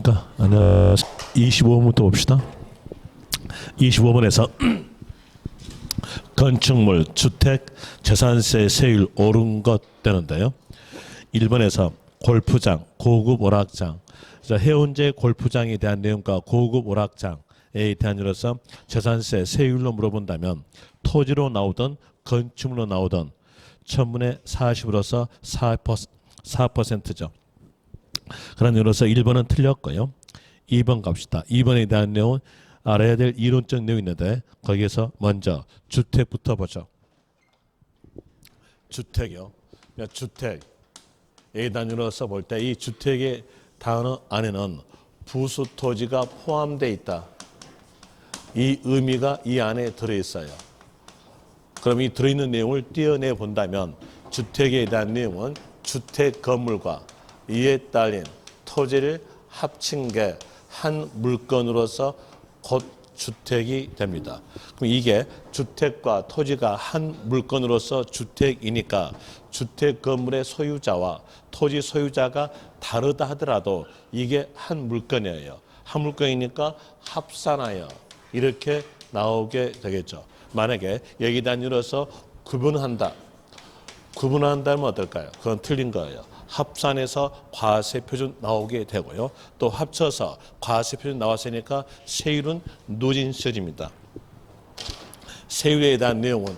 안녕하십니까. 25번부터 봅시다. 25번에서 건축물, 주택, 재산세 세율 오른 것 되는데요. 1번에서 골프장, 고급 오락장, 해운제 골프장에 대한 내용과 고급 오락장에 대한 일로서 재산세 세율로 물어본다면 토지로 나오던 건축물로 나오던 1000분의 40으로서 4%죠. 그런 이유로서 1번은 틀렸고요. 2번 갑시다. 2번에 대한 내용은 알아야 될 이론적 내용이 있는데 거기에서 먼저 주택부터 보죠. 주택이요. 주택. A 단위로서 볼 때 이 주택의 단어 안에는 부수 토지가 포함되어 있다. 이 의미가 이 안에 들어있어요. 그럼 이 들어있는 내용을 떼어내 본다면 주택에 대한 내용은 주택 건물과 이에 딸린 토지를 합친 게 한 물건으로서 곧 주택이 됩니다. 그럼 이게 주택과 토지가 한 물건으로서 주택이니까 주택 건물의 소유자와 토지 소유자가 다르다 하더라도 이게 한 물건이에요. 한 물건이니까 합산하여 이렇게 나오게 되겠죠. 만약에 여기 단위로서 구분한다면 어떨까요? 그건 틀린 거예요. 합산해서 과세표준 나오게 되고요. 또 합쳐서 과세표준 나왔으니까 세율은 누진세율입니다. 세율에 대한 내용은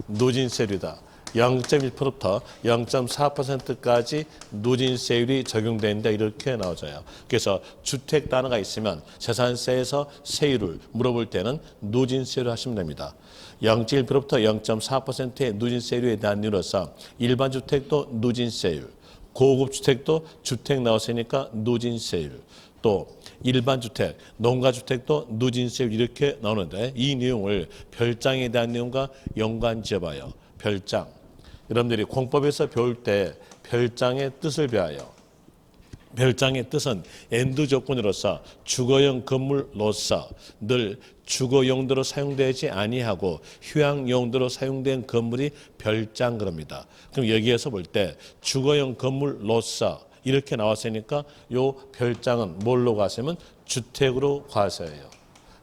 누진세율이다. 0.1%부터 0.4%까지 누진세율이 적용된다 이렇게 나와져요. 그래서 주택 단어가 있으면 재산세에서 세율을 물어볼 때는 누진세율을 하시면 됩니다. 0.1%부터 0.4%의 누진세율에 대한 이유로서 일반 주택도 누진세율, 고급 주택도 주택 나왔으니까 누진세율, 또 일반 주택, 농가주택도 누진세율 이렇게 나오는데 이 내용을 별장에 대한 내용과 연관지어봐요. 별장. 여러분들이 공법에서 배울 때 별장의 뜻을 배워요. 별장의 뜻은 엔드 조건으로서 주거용 건물로서 늘 주거 용도로 사용되지 아니하고 휴양 용도로 사용된 건물이 별장 그럽니다. 그럼 여기에서 볼 때 주거용 건물로서 이렇게 나왔으니까 요 별장은 뭘로 과세면 주택으로 과세해요.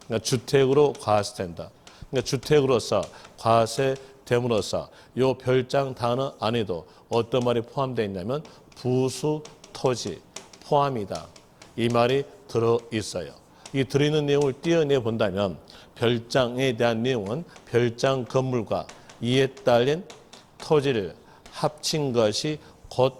그러니까 주택으로 과세된다. 그러니까 주택으로서 과세됨으로써 요 별장 단어 안에도 어떤 말이 포함되어 있냐면 부수 토지 포함이다. 이 말이 들어 있어요. 이 들어있는 내용을 떼어내 본다면 별장에 대한 내용은 별장 건물과 이에 딸린 토지를 합친 것이 곧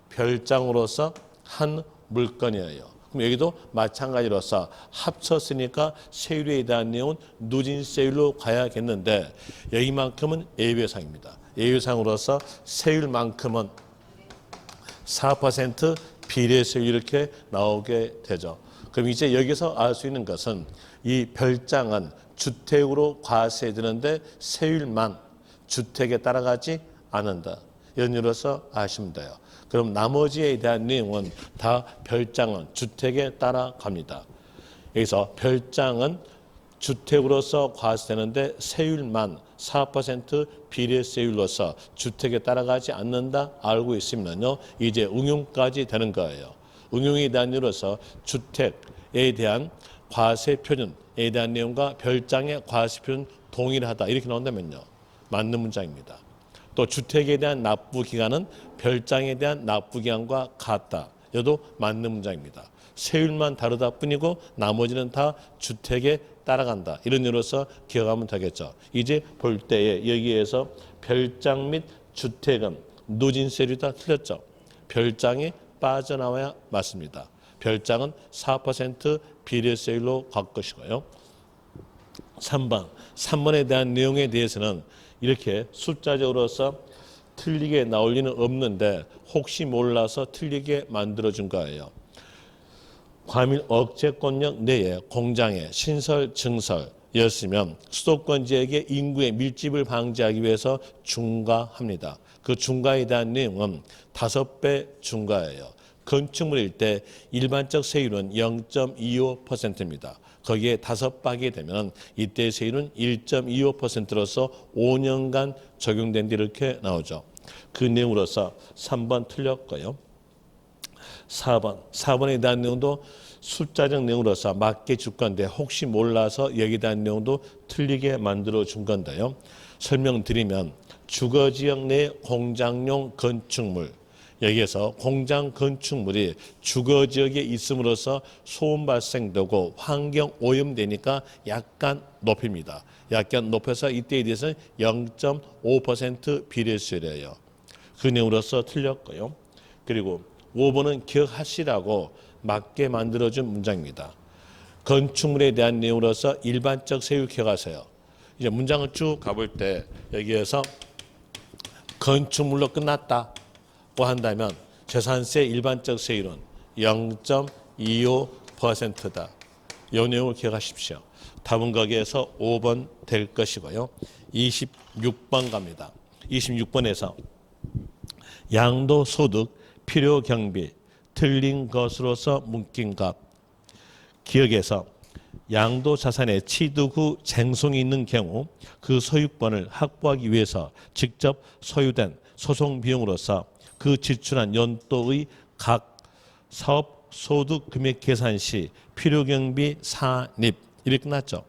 별장으로서 한 물건이에요. 그럼 여기도 마찬가지로서 합쳤으니까 세율에 대한 내용은 누진세율로 가야겠는데 여기만큼은 예외상입니다. 예외상으로서 세율만큼은 4% 비례세율 이렇게 나오게 되죠. 그럼 이제 여기서 알 수 있는 것은 이 별장은 주택으로 과세되는데 세율만 주택에 따라가지 않는다. 이런 이유로서 아시면 돼요. 그럼 나머지에 대한 내용은 다 별장은 주택에 따라갑니다. 여기서 별장은 주택으로서 과세되는데 세율만 4% 비례세율로서 주택에 따라가지 않는다 알고 있으면요. 이제 응용까지 되는 거예요. 응용에 대한 이유로서 주택에 대한 과세표준에 대한 내용과 별장의 과세표준 동일하다 이렇게 나온다면요. 맞는 문장입니다. 또 주택에 대한 납부기간은 별장에 대한 납부기간과 같다. 이것도 맞는 문장입니다. 세율만 다르다 뿐이고 나머지는 다 주택에 따라간다. 이런 이유로서 기억하면 되겠죠. 이제 볼 때에 여기에서 별장 및 주택은 누진세율이다 틀렸죠. 별장이 빠져나와야 맞습니다. 별장은 4% 비례세율로 갈 것이고요. 3번에 대한 내용에 대해서는 이렇게 숫자적으로서 틀리게 나올 리는 없는데 혹시 몰라서 틀리게 만들어준 거예요. 과밀 억제권역 내에 공장의 신설 증설이었으면 수도권 지역의 인구의 밀집을 방지하기 위해서 중과합니다. 그 중과에 대한 내용은 5배 중과예요. 건축물일 때 일반적 세율은 0.25%입니다. 거기에 5배하게 되면 이때 세율은 1.25%로서 5년간 적용된다 이렇게 나오죠. 그 내용으로서 3번 틀렸고요. 4번에 대한 내용도 숫자적 내용으로서 맞게 줄 건데 혹시 몰라서 여기에 대한 내용도 틀리게 만들어 준 건데요. 설명드리면 주거지역 내 공장용 건축물, 여기에서 공장 건축물이 주거지역에 있음으로써 소음 발생되고 환경 오염되니까 약간 높입니다. 약간 높여서 이때에 대해서는 0.5% 비례수열이에요. 그 내용으로서 틀렸고요. 그리고 5번은 기억하시라고 맞게 만들어준 문장입니다. 건축물에 대한 내용으로서 일반적 세율 기억하세요. 이제 문장을 쭉 가볼 때 여기에서 건축물로 끝났다고 한다면 재산세 일반적 세율은 0.25%다. 이 내용을 기억하십시오. 답은 거기에서 5번 될 것이고요. 26번 갑니다. 26번에서 양도소득, 필요경비, 틀린 것으로서 묶인 값. 기억에서 양도자산의 취득 후 쟁송이 있는 경우 그 소유권을 확보하기 위해서 직접 소유된 소송 비용으로서 그 지출한 연도의 각 사업 소득 금액 계산 시 필요경비 산입. 이렇게 끝났죠.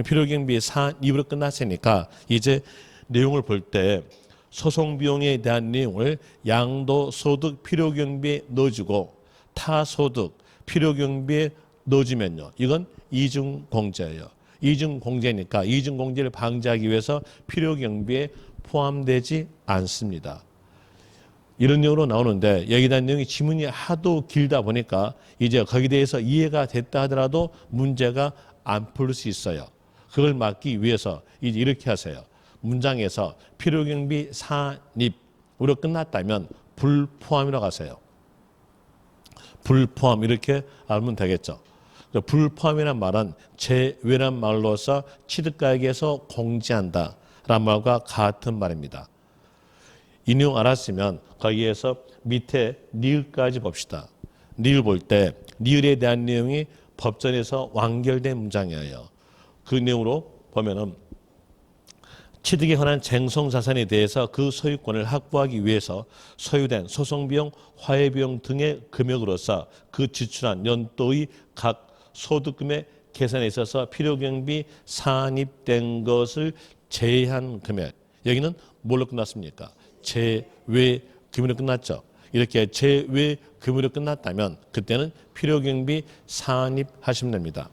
필요경비 산입으로 끝났으니까 이제 내용을 볼 때 소송 비용에 대한 내용을 양도소득 필요경비에 넣어주고 타소득 필요경비에 넣어주면요. 이건 이중공제예요. 이중공제니까 이중공제를 방지하기 위해서 필요경비에 포함되지 않습니다. 이런 내용으로 나오는데 여기에 대한 내용이 지문이 하도 길다 보니까 이제 거기에 대해서 이해가 됐다 하더라도 문제가 안 풀릴 수 있어요. 그걸 막기 위해서 이제 이렇게 하세요. 문장에서 필요경비 산입으로 끝났다면 불포함이라고 하세요. 불포함 이렇게 알면 되겠죠. 불포함이란 말은 제외란 말로서 취득가액에서 공제한다 라는 말과 같은 말입니다. 이 내용 알았으면 거기에서 밑에 니을까지 봅시다. 니을 볼 때 니을에 대한 내용이 법전에서 완결된 문장이에요. 그 내용으로 보면은 취득에 관한 쟁송자산에 대해서 그 소유권을 확보하기 위해서 소유된 소송비용, 화해비용 등의 금액으로서 그 지출한 연도의 각 소득금액 계산에 있어서 필요경비 산입된 것을 제외한 금액. 여기는 뭘로 끝났습니까? 제외 금액으로 끝났죠. 이렇게 제외 금액으로 끝났다면 그때는 필요경비 산입하시면 됩니다.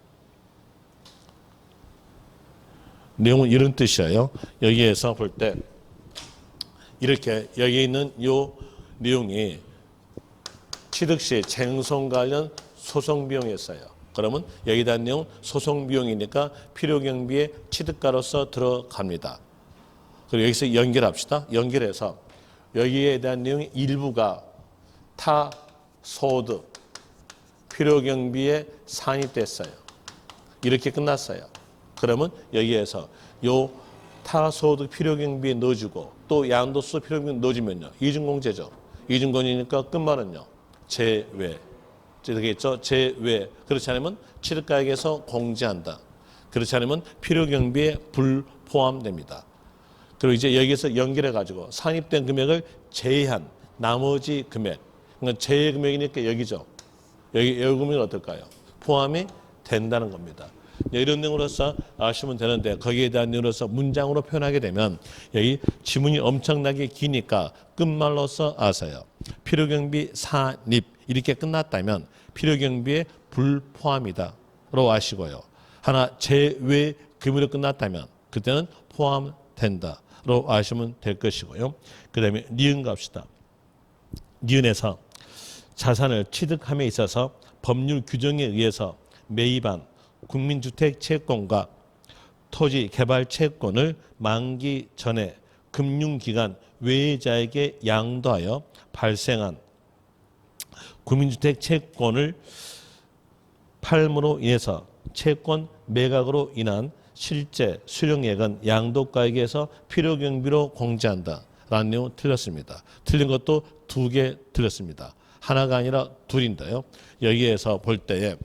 내용은 이런 뜻이에요. 여기에서 볼 때 이렇게 여기 있는 이 내용이 취득 시 쟁송 관련 소송 비용이었어요. 그러면 여기에 대한 내용 소송 비용이니까 필요경비의 취득가로서 들어갑니다. 그리고 여기서 연결합시다. 연결해서 여기에 대한 내용이 일부가 타 소득 필요경비에 산입됐어요. 이렇게 끝났어요. 그러면 여기에서 요 타소득 필요경비에 넣어주고 또 양도소 필요경비에 넣어주면요. 이중공제죠. 이중공제니까 끝말은요. 제외. 되겠죠? 제외. 그렇지 않으면 취득가액에서 공제한다. 그렇지 않으면 필요경비에 불포함됩니다. 그리고 이제 여기서 연결해가지고 산입된 금액을 제외한 나머지 금액. 그러니까 제외 금액이니까 여기죠. 여기 금액은 어떨까요? 포함이 된다는 겁니다. 이런 내용으로서 아시면 되는데 거기에 대한 내용으로서 문장으로 표현하게 되면 여기 지문이 엄청나게 기니까 끝말로서 아세요. 필요경비 산입 이렇게 끝났다면 필요경비에 불포함이다 로 아시고요. 하나 제외 금액으로 끝났다면 그때는 포함된다 로 아시면 될 것이고요. 그 다음에 니은 갑시다. 니은에서 자산을 취득함에 있어서 법률 규정에 의해서 매입한 국민주택 채권과 토지 개발 채권을 만기 전에 금융기관 외자에게 양도하여 발생한 국민주택 채권을 팔므로 인해서 채권 매각으로 인한 실제 수령액은 양도가액에서 필요경비로 공제한다 라는 내용 틀렸습니다. 틀린 것도 2개 틀렸습니다. 하나가 아니라 둘인데요. 여기에서 볼 때에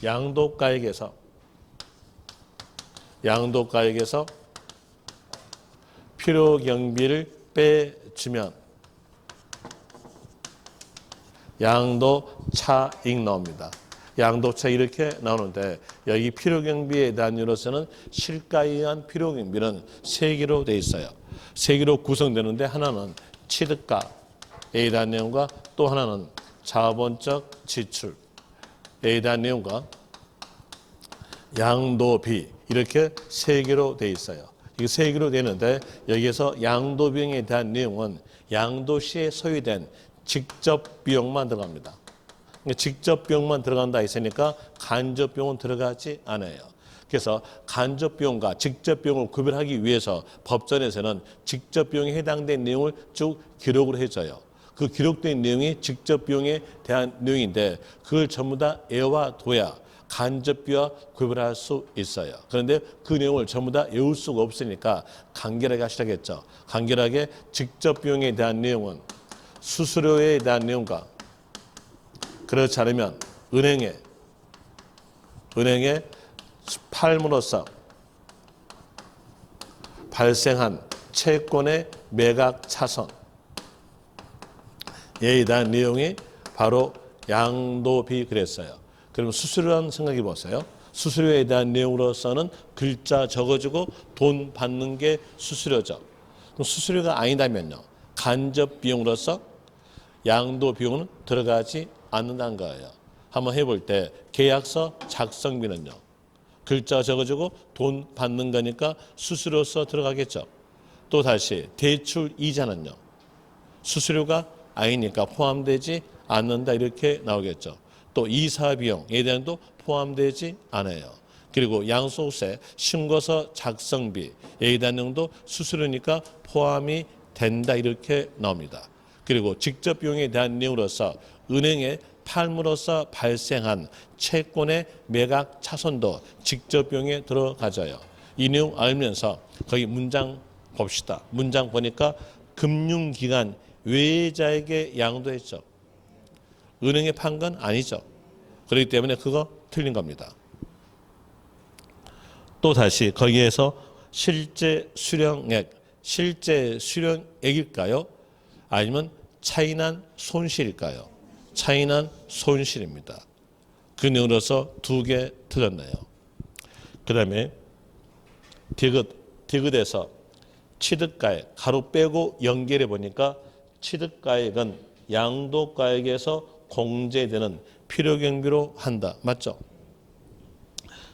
양도가액에서 필요경비를 빼주면 양도차익 나옵니다. 양도차 이렇게 나오는데 여기 필요경비에 대한 이유로서는 실가에 의한 필요경비는 세 개로 돼 있어요. 세 개로 구성되는데 하나는 취득가에 대한 내용과 또 하나는 자본적 지출에 대한 내용과 양도비 이렇게 세 개로 돼 있어요. 이게 세 개로 되는데 여기에서 양도비용에 대한 내용은 양도 시에 소요된 직접 비용만 들어갑니다. 직접 비용만 들어간다 했으니까 간접 비용은 들어가지 않아요. 그래서 간접 비용과 직접 비용을 구별하기 위해서 법전에서는 직접 비용에 해당된 내용을 쭉 기록을 해줘요. 그 기록된 내용이 직접 비용에 대한 내용인데 그걸 전부 다 애와 둬야 간접비와 구별할 수 있어요. 그런데 그 내용을 전부 다 외울 수가 없으니까 간결하게 하시라겠죠. 간결하게 직접 비용에 대한 내용은 수수료에 대한 내용과 그렇지 않으면 은행에 팔므로써 발생한 채권의 매각 차손에 대한 내용이 바로 양도비 그랬어요. 그럼 수수료라는 생각해 보세요. 수수료에 대한 내용으로서는 글자 적어주고 돈 받는 게 수수료죠. 그럼 수수료가 아니다면요. 간접 비용으로서 양도 비용은 들어가지 않는다는 거예요. 한번 해볼 때 계약서 작성비는요. 글자 적어주고 돈 받는 거니까 수수료서 들어가겠죠. 또 다시 대출 이자는요. 수수료가 아니니까 포함되지 않는다 이렇게 나오겠죠. 또 이사 비용에 대한도 포함되지 않아요. 그리고 양도세 신고서 작성비에 대한 내용도 수수료니까 포함이 된다 이렇게 나옵니다. 그리고 직접 비용에 대한 내용으로서 은행에 팔므로써 발생한 채권의 매각 차손도 직접 비용에 들어가져요. 이 내용 알면서 거기 문장 봅시다. 문장 보니까 금융기관 외자에게 양도했죠. 은행에 판 건 아니죠. 그렇기 때문에 그거 틀린 겁니다. 또 다시 거기에서 실제 수령액일까요? 아니면 차이난 손실일까요? 차이난 손실입니다. 그 내용으로서 두 개 틀렸네요. 그 다음에 디귿에서 취득가액 가로 빼고 연결해 보니까 취득가액은 양도가액에서 공제되는 필요경비로 한다. 맞죠?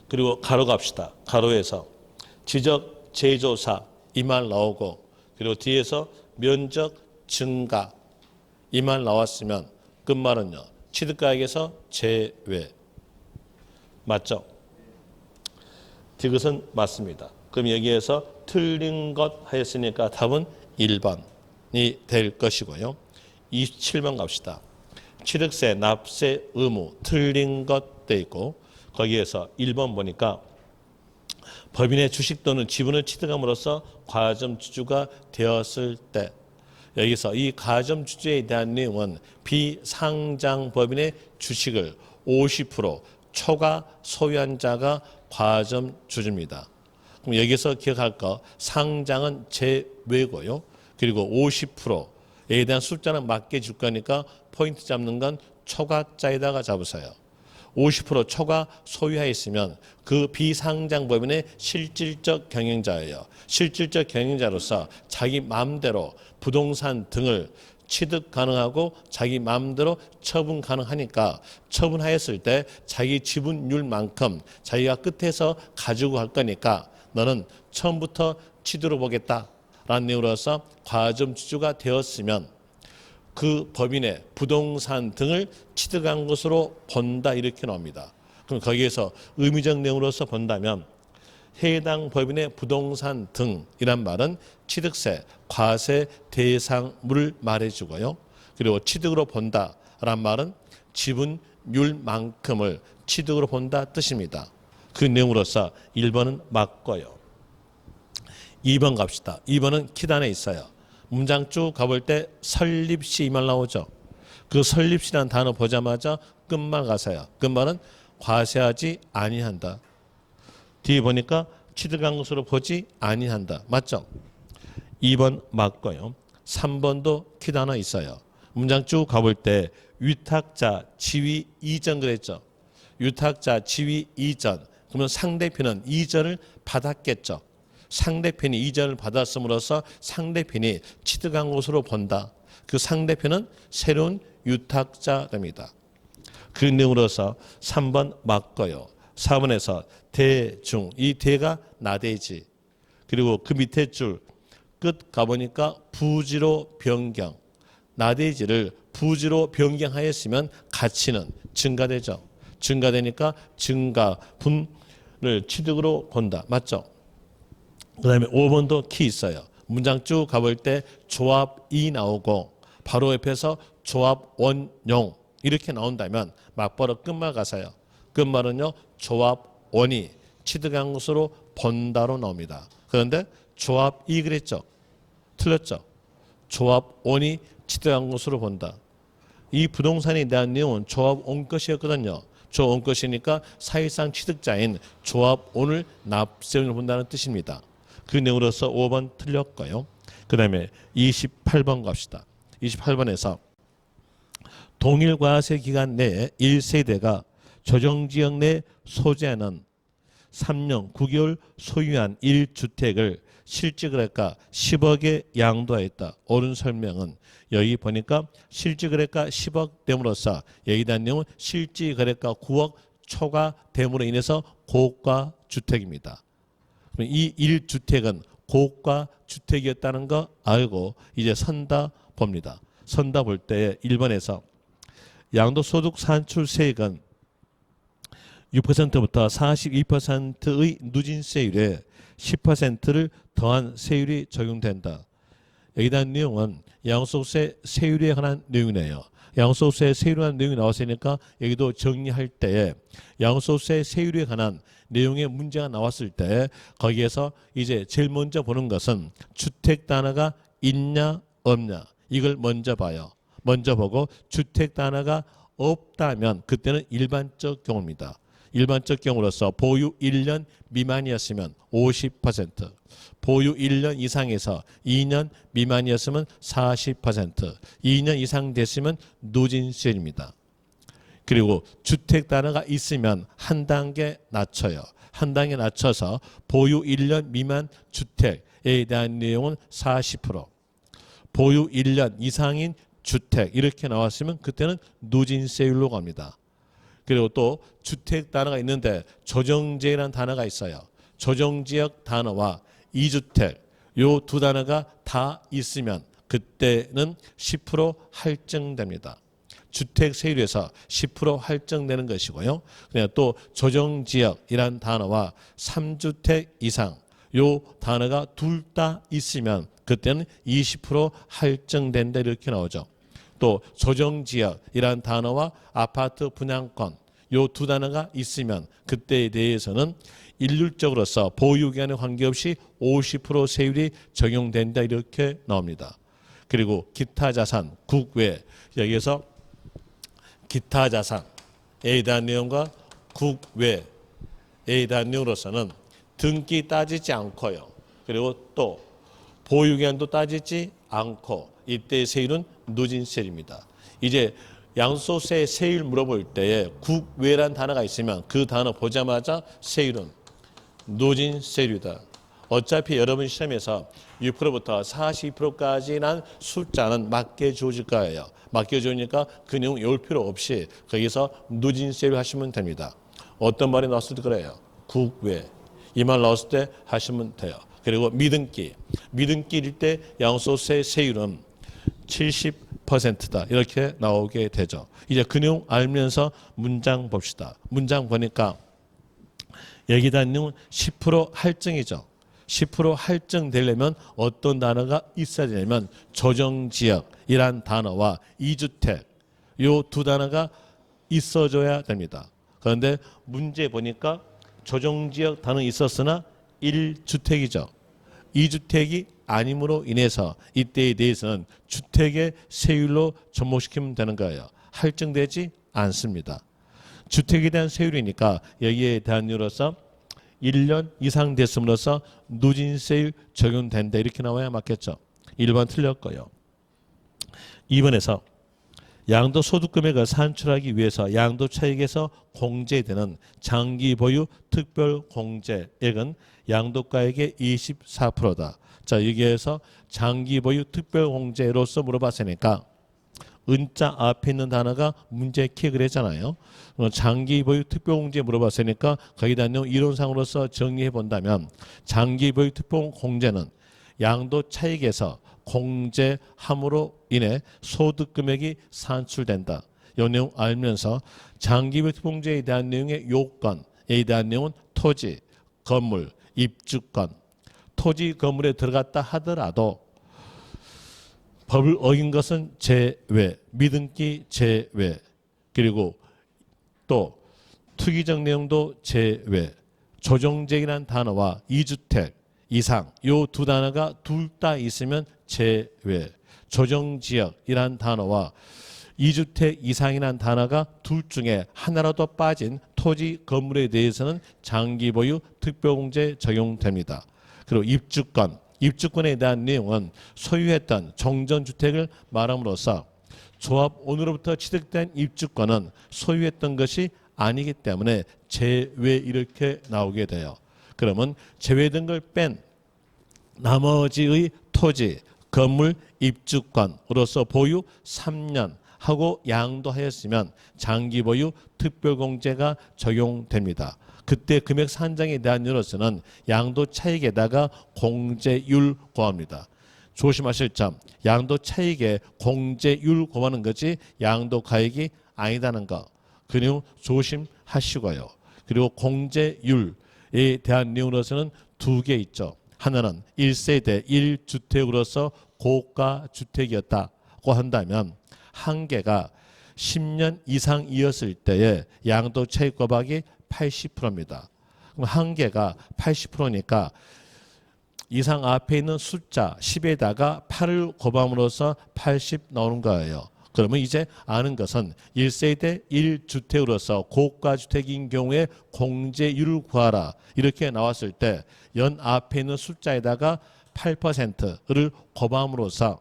그리고 가로 갑시다. 가로에서 지적 제조사 이 말 나오고 그리고 뒤에서 면적 증가 이 말 나왔으면 끝말은요. 취득가액에서 제외. 맞죠? 디귿은 맞습니다. 그럼 여기에서 틀린 것 하였으니까 답은 1번이 될 것이고요. 27번 갑시다. 취득세, 납세 의무 틀린 것 돼 있고 거기에서 1번 보니까 법인의 주식 또는 지분을 취득함으로써 가점주주가 되었을 때 여기서 이 가점주주에 대한 내용은 비상장법인의 주식을 50% 초과 소유한 자가 가점주주입니다. 그럼 여기서 기억할 거 상장은 제외고요. 그리고 50%에 대한 숫자는 맞게 줄 거니까 포인트 잡는 건 초과자에다가 잡으세요. 50% 초과 소유하였으면 그 비상장법인의 실질적 경영자예요. 실질적 경영자로서 자기 마음대로 부동산 등을 취득 가능하고 자기 마음대로 처분 가능하니까 처분하였을 때 자기 지분율만큼 자기가 끝에서 가지고 갈 거니까 너는 처음부터 취득을 보겠다라는 내용으로서 가점주주가 되었으면 그 법인의 부동산 등을 취득한 것으로 본다 이렇게 나옵니다. 그럼 거기에서 의미적 내용으로서 본다면 해당 법인의 부동산 등이란 말은 취득세, 과세 대상물을 말해주고요. 그리고 취득으로 본다란 말은 지분율만큼을 취득으로 본다 뜻입니다. 그 내용으로서 1번은 맞고요. 2번 갑시다. 2번은 키단에 있어요. 문장 쭉 가볼 때 설립시 이 말 나오죠. 그 설립시라는 단어 보자마자 끝말 가세요. 끝말은 과세하지 아니한다. 뒤에 보니까 취득한 것으로 보지 아니한다. 맞죠? 2번 맞고요. 3번도 키단어 있어요. 문장 쭉 가볼 때 위탁자 지위 이전 그랬죠. 유탁자 지위 이전. 그러면 상대편은 이전을 받았겠죠. 상대편이 이전을 받았음으로써 상대편이 취득한 것으로 본다. 그 상대편은 새로운 유탁자입니다. 그 내용으로서 3번 맞고요. 4번에서 대중, 이 대가 나대지. 그리고 그 밑에 줄 끝 가보니까 부지로 변경. 나대지를 부지로 변경하였으면 가치는 증가되죠. 증가되니까 증가, 분을 취득으로 본다. 맞죠? 그 다음에 5번도 키 있어요. 문장 쭉 가볼 때 조합이 나오고 바로 옆에서 조합 원용 이렇게 나온다면 막바로 끝말 가사요. 끝말은요. 조합 원이 취득한 것으로 본다로 나옵니다. 그런데 조합이 그랬죠. 틀렸죠. 조합 원이 취득한 것으로 본다. 이 부동산에 대한 내용은 조합 온 것이었거든요. 조합 온 것이니까 사실상 취득자인 조합 온을 납세운을 본다는 뜻입니다. 그 내용으로서 5번 틀렸고요. 그 다음에 28번 갑시다. 28번에서 동일 과세 기간 내에 1세대가 조정지역 내 소재하는 3년 9개월 소유한 1주택을 실지거래가 10억에 양도하였다. 옳은 설명은 여기 보니까 실지거래가 10억 됨으로써 여기 대한 내용은 실지거래가 9억 초과됨으로 인해서 고가주택입니다. 이 1주택은 고가주택이었다는 거 알고 이제 선다 봅니다. 선다 볼 때 1번에서 양도소득 산출세액은 6%부터 42%의 누진세율에 10%를 더한 세율이 적용된다. 여기에 대한 내용은 양도소득세 세율에 관한 내용이네요. 양도소득세 세율에 관한 내용이 나왔으니까 여기도 정리할 때에 양도소득세 세율에 관한 내용의 문제가 나왔을 때 거기에서 이제 제일 먼저 보는 것은 주택 단어가 있냐 없냐 이걸 먼저 봐요. 먼저 보고 주택 단어가 없다면 그때는 일반적 경우입니다. 일반적 경우로서 보유 1년 미만이었으면 50%, 보유 1년 이상에서 2년 미만이었으면 40%, 2년 이상 됐으면 누진세율입니다. 그리고 주택 단어가 있으면 한 단계 낮춰요. 한 단계 낮춰서 보유 1년 미만 주택에 대한 내용은 40%, 보유 1년 이상인 주택 이렇게 나왔으면 그때는 누진세율로 갑니다. 그리고 또 주택 단어가 있는데 조정지역이라는 단어가 있어요. 조정지역 단어와 2주택 요 두 단어가 다 있으면 그때는 10% 할증됩니다. 주택 세율에서 10% 할증되는 것이고요. 그냥 또 조정지역이라는 단어와 3주택 이상 요 단어가 둘 다 있으면 그때는 20% 할증된다 이렇게 나오죠. 또 조정지역이라는 단어와 아파트 분양권 요 두 단어가 있으면 그때에 대해서는 일률적으로서 보유기간에 관계없이 50% 세율이 적용된다 이렇게 나옵니다. 그리고 기타 자산 국외 여기에서 기타 자산에 대한 내용과 국외에 대한 내용으로서는 등기 따지지 않고요. 그리고 또 보유기간도 따지지 않고 이때의 세율은 누진세율입니다. 이제 양도소득세 세율 물어볼 때에 국외란 단어가 있으면 그 단어 보자마자 세율은 누진세율이다. 어차피 여러분 시험에서 6%부터 42%까지 난 숫자는 맞게 주어질 거예요. 맞게 주니까 그 내용 외울 필요 없이 거기서 누진세율 하시면 됩니다. 어떤 말이 나왔을 때 그래요. 국외. 이 말 나왔을 때 하시면 돼요. 그리고 미등기일 때 양도소득세 세율은 70%다. 이렇게 나오게 되죠. 이제 그 내용 알면서 문장 봅시다. 문장 보니까 여기다 내용은 10% 할증이죠. 10% 할증되려면 어떤 단어가 있어야 되냐면 조정지역이란 단어와 2주택 요 두 단어가 있어줘야 됩니다. 그런데 문제 보니까 조정지역 단어 있었으나 1주택이죠. 2주택이 아님으로 인해서 이때에 대해서는 주택의 세율로 접목시키면 되는 거예요. 할증되지 않습니다. 주택에 대한 세율이니까 여기에 대한 이유로서 1년 이상 됐음으로써 누진세율 적용된다 이렇게 나와야 맞겠죠. 1번 틀렸고요. 2번에서 양도소득금액을 산출하기 위해서 양도차익에서 공제되는 장기 보유 특별공제액은 양도가액의 24%다. 자, 여기에서 장기 보유 특별공제로서 물어봤으니까 은자 앞에 있는 단어가 문제 킥을 했잖아요. 장기 보유 특별공제 물어봤으니까 거기다 내용 이론상으로서 정리해 본다면 장기 보유 특별공제는 양도 차익에서 공제함으로 인해 소득 금액이 산출된다. 이 내용 알면서 장기 보유 특별공제에 대한 내용의 요건에 대한 내용은 토지, 건물, 입주권, 토지, 건물에 들어갔다 하더라도 법을 어긴 것은 제외, 미등기 제외, 그리고 또 투기적 내용도 제외, 조정지역이라는 단어와 2주택 이상 요 두 단어가 둘 다 있으면 제외, 조정지역이라는 단어와 2주택 이상이라는 단어가 둘 중에 하나라도 빠진 토지, 건물에 대해서는 장기 보유 특별공제 적용됩니다. 그리고 입주권에 대한 내용은 소유했던 정전주택을 말함으로써 조합원으로부터 취득된 입주권은 소유했던 것이 아니기 때문에 제외 이렇게 나오게 돼요. 그러면 제외된 걸 뺀 나머지의 토지, 건물, 입주권으로서 보유 3년 하고 양도하였으면 장기 보유 특별공제가 적용됩니다. 그때 금액 산정에 대한 예로서는 양도 차익에다가 공제율 고합니다. 조심하실 점, 양도 차익에 공제율 고하는 것이 양도 가액이 아니다는 거, 그 내용 조심하시고요. 그리고 공제율에 대한 내용으로서는 두 개 있죠. 하나는 1세대 1주택으로서 고가 주택이었다고 한다면 한 개가 10년 이상이었을 때의 양도 차익 고박이 80%입니다. 그럼 한 개가 80%니까 이상 앞에 있는 숫자 10에다가 8을 곱함으로써 80 나오는 거예요. 그러면 이제 아는 것은 1세대 1주택으로서 고가주택인 경우에 공제율을 구하라 이렇게 나왔을 때 연 앞에 있는 숫자에다가 8%를 곱함으로써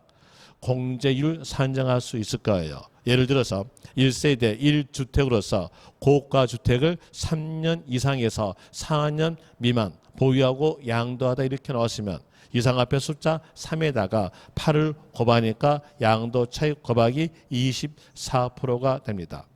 공제율 산정할 수 있을 거예요. 예를 들어서 1세대 1주택으로서 고가주택을 3년 이상에서 4년 미만 보유하고 양도하다 이렇게 나왔으면 이상 앞에 숫자 3에다가 8을 곱하니까 양도 차익 곱하기 24%가 됩니다.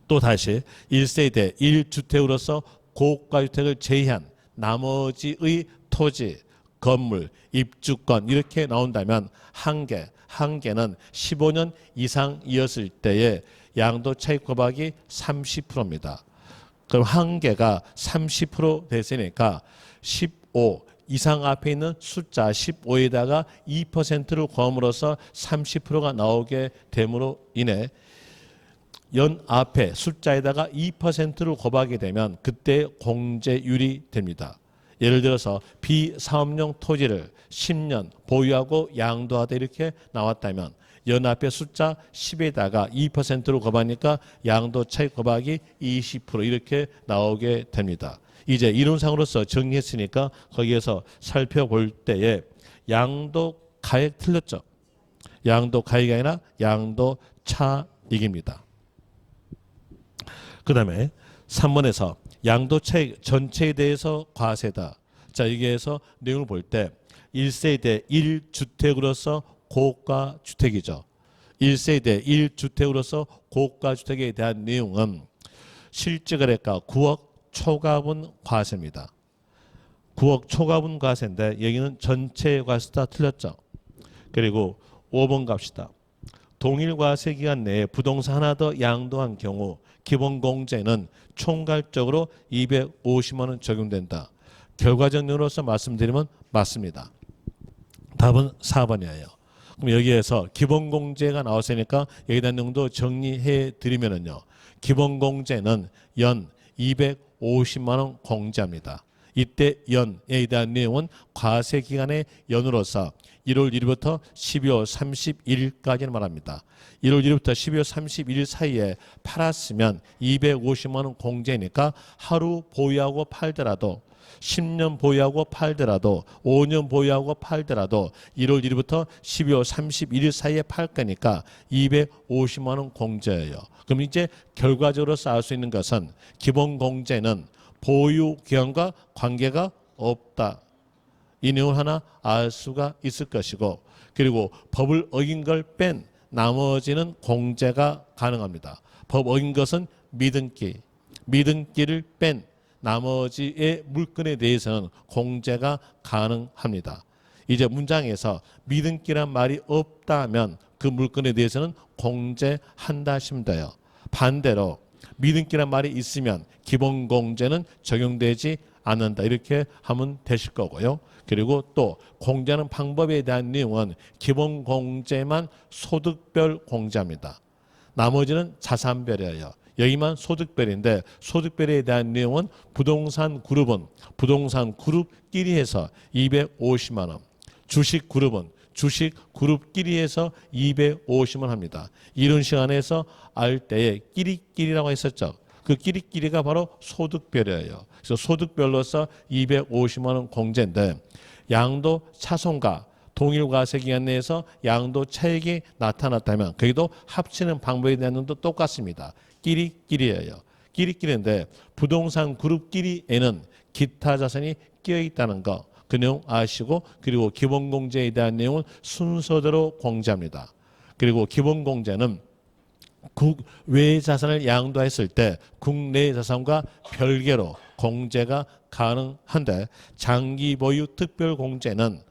또 다시 1세대 1주택으로서 고가주택을 제외한 나머지의 토지, 건물, 입주권 이렇게 나온다면 한 개는 15년 이상이었을 때의 양도 차익 곱하기 30%입니다. 그럼 한 개가 30% 됐으니까 15 이상 앞에 있는 숫자 15에다가 2%를 곱함으로써 30%가 나오게 됨으로 인해 연 앞에 숫자에다가 2%를 곱하게 되면 그때 공제율이 됩니다. 예를 들어서 비사업용 토지를 10년 보유하고 양도하다 이렇게 나왔다면 연 앞에 숫자 10에다가 2%를 곱하니까 양도 차익 곱하기 20% 이렇게 나오게 됩니다. 이제 이론상으로서 정리했으니까 거기에서 살펴볼 때에 양도 가액 틀렸죠. 양도 가액이 아니라 양도 차익입니다. 그 다음에 3번에서 양도 차익 전체에 대해서 과세다. 자, 여기에서 내용을 볼 때 1세대 1주택으로서 고가 주택이죠. 1세대 1주택으로서 고가 주택에 대한 내용은 실질거래가 9억 초과분 과세입니다. 9억 초과분 과세인데 여기는 전체 과세다 틀렸죠. 그리고 5번 갑시다. 동일 과세 기간 내에 부동산 하나 더 양도한 경우 기본 공제는 총괄적으로 250만 원 적용된다. 결과적 내용으로서 말씀드리면 맞습니다. 답은 4번이에요. 그럼 여기에서 기본 공제가 나왔으니까 여기에 대한 내용도 정리해 드리면은요. 기본 공제는 연 250만 원 공제합니다. 이때 연에 대한 내용은 과세 기간의 연으로서 1월 1일부터 12월 31일까지는 말합니다. 1월 1일부터 12월 31일 사이에 팔았으면 250만 원 공제니까 하루 보유하고 팔더라도 10년 보유하고 팔더라도 5년 보유하고 팔더라도 1월 1일부터 12월 31일 사이에 팔 거니까 250만 원 공제예요. 그럼 이제 결과적으로 쌓을 수 있는 것은 기본 공제는 보유 기간과 관계가 없다. 이 내용을 하나 알 수가 있을 것이고, 그리고 법을 어긴 걸 뺀 나머지는 공제가 가능합니다. 법 어긴 것은 미등기를 뺀 나머지의 물건에 대해서는 공제가 가능합니다. 이제 문장에서 미등기란 말이 없다면 그 물건에 대해서는 공제한다 하시면 돼요. 반대로 미등기란 말이 있으면 기본 공제는 적용되지 않는다, 이렇게 하면 되실 거고요. 그리고 또 공제하는 방법에 대한 내용은 기본 공제만 소득별 공제합니다. 나머지는 자산별이에요. 여기만 소득별인데 소득별에 대한 내용은 부동산 그룹은 부동산 그룹끼리 해서 250만 원, 주식 그룹은 주식 그룹끼리 해서 250만 원 합니다. 이런 시간에서 알 때에 끼리끼리라고 했었죠. 그 끼리끼리가 바로 소득별이에요. 그래서 소득별로서 250만 원 공제인데, 양도 차손과 동일 과세 기간 내에서 양도 차익이 나타났다면 거기도 합치는 방법에 대한 것도 똑같습니다. 끼리끼리예요. 끼리끼리인데 부동산 그룹끼리에는 기타 자산이 끼어 있다는 거, 그 내용 아시고, 그리고 기본 공제에 대한 내용은 순서대로 공제합니다. 그리고 기본 공제는 국외 자산을 양도했을 때 국내 자산과 별개로 공제가 가능한데, 장기 보유 특별 공제는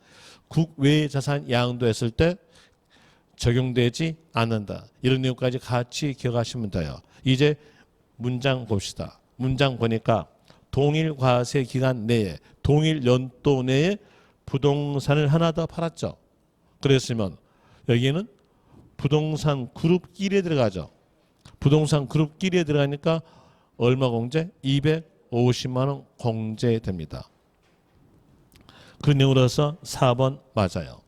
국외 자산 양도했을 때 적용되지 않는다. 이런 내용까지 같이 기억하시면 돼요. 이제 문장 봅시다. 문장 보니까 동일 과세 기간 내에 동일 연도 내에 부동산을 하나 더 팔았죠. 그랬으면 여기는 부동산 그룹끼리에 들어가죠. 부동산 그룹끼리에 들어가니까 얼마 공제? 250만 원 공제됩니다. 그 내용으로서 4번 맞아요.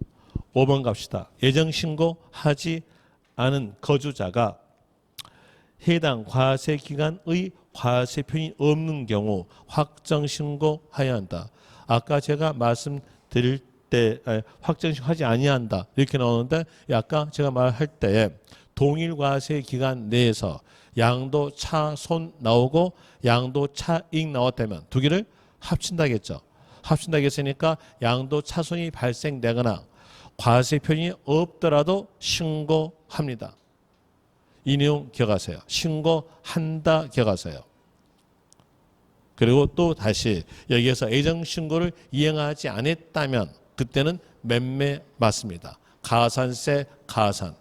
5번 갑시다. 예정신고하지 않은 거주자가 해당 과세기간의 과세표현이 없는 경우 확정신고해야 한다. 아까 제가 말씀드릴 때 확정신고하지 아니한다 이렇게 나오는데, 아까 제가 말할 때에 동일 과세기간 내에서 양도 차손 나오고 양도 차익 나왔다면 두 개를 합친다겠죠. 합친다겠으니까 양도 차손이 발생되거나 과세표현이 없더라도 신고합니다. 이 내용 기억하세요. 신고한다 기억하세요. 그리고 또 다시 여기에서 예정신고를 이행하지 않았다면 그때는 매매 맞습니다. 가산세 가산.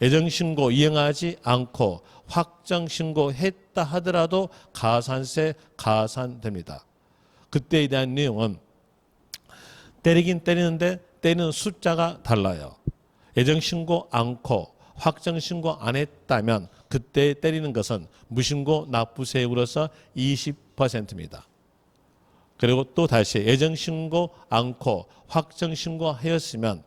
예정신고 이행하지 않고 확정신고했다 하더라도 가산세 가산됩니다. 그때에 대한 내용은 때리긴 때리는데 때리는 숫자가 달라요. 예정신고 않고 확정신고 안 했다면 그때 때리는 것은 무신고 납부세율로서 20%입니다. 그리고 또 다시 예정신고 않고 확정신고 하였으면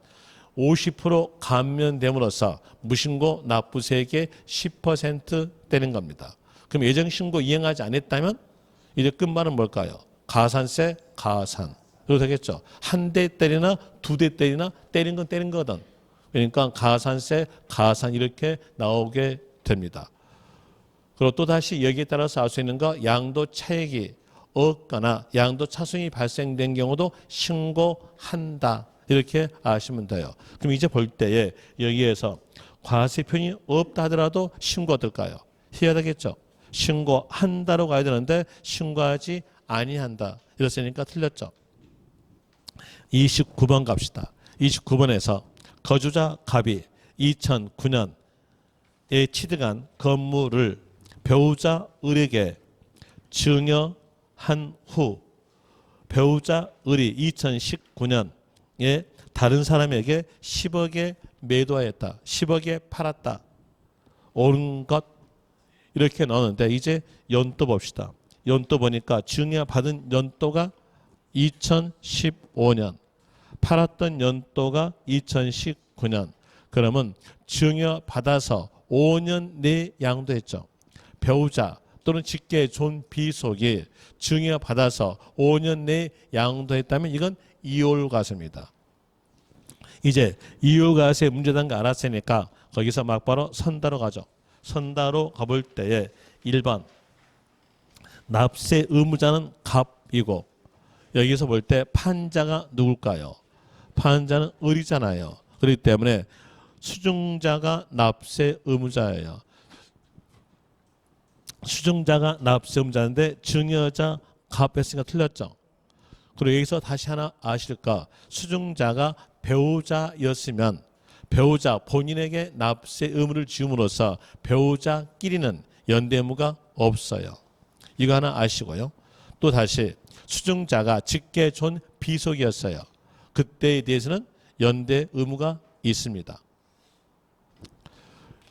50% 감면됨으로써 무신고 납부세액의 10% 떼는 겁니다. 그럼 예정신고 이행하지 않았다면 이제 끝말은 뭘까요? 가산세 가산. 그래도 되겠죠. 한 대 때리나 두 대 때리나 때린 건 때린 거거든. 그러니까 가산세 가산 이렇게 나오게 됩니다. 그리고 또 다시 여기에 따라서 알 수 있는 거, 양도 차익이 없거나 양도 차손이 발생된 경우도 신고한다 이렇게 아시면 돼요. 그럼 이제 볼 때에 여기에서 과세표현이 없다 하더라도 신고 어떨까요? 해야 되겠죠. 신고한다로 가야 되는데 신고하지 아니한다 이랬으니까 틀렸죠. 29번 갑시다. 29번에서 거주자 갑이 2009년에 취득한 건물을 배우자 을에게 증여한 후 배우자 을이 2019년에 다른 사람에게 10억에 매도하였다. 10억에 팔았다. 옳은 것 이렇게 나오는데, 이제 연도 봅시다. 연도 보니까 증여받은 연도가 2015년 팔았던 연도가 2019년. 그러면 증여받아서 5년 내에 양도했죠. 배우자 또는 직계 존 비속이 증여받아서 5년 내에 양도했다면 이건 이율과세입니다. 이제 이율과세 문제된 거 알았으니까 거기서 막바로 선다로 가죠. 선다로 가볼 때에 1번 납세 의무자는 갑이고 여기서 볼 때 판자가 누굴까요? 판자는 을이잖아요. 그렇기 때문에 수증자가 납세 의무자예요. 수증자가 납세 의무자인데 증여자 갑했으니까 틀렸죠. 그리고 여기서 다시 하나 아실까? 수증자가 배우자였으면 배우자 본인에게 납세 의무를 지음으로써 배우자끼리는 연대 의무가 없어요. 이거 하나 아시고요. 또 다시 수증자가 직계 존 비속이었어요. 그때에 대해서는 연대 의무가 있습니다.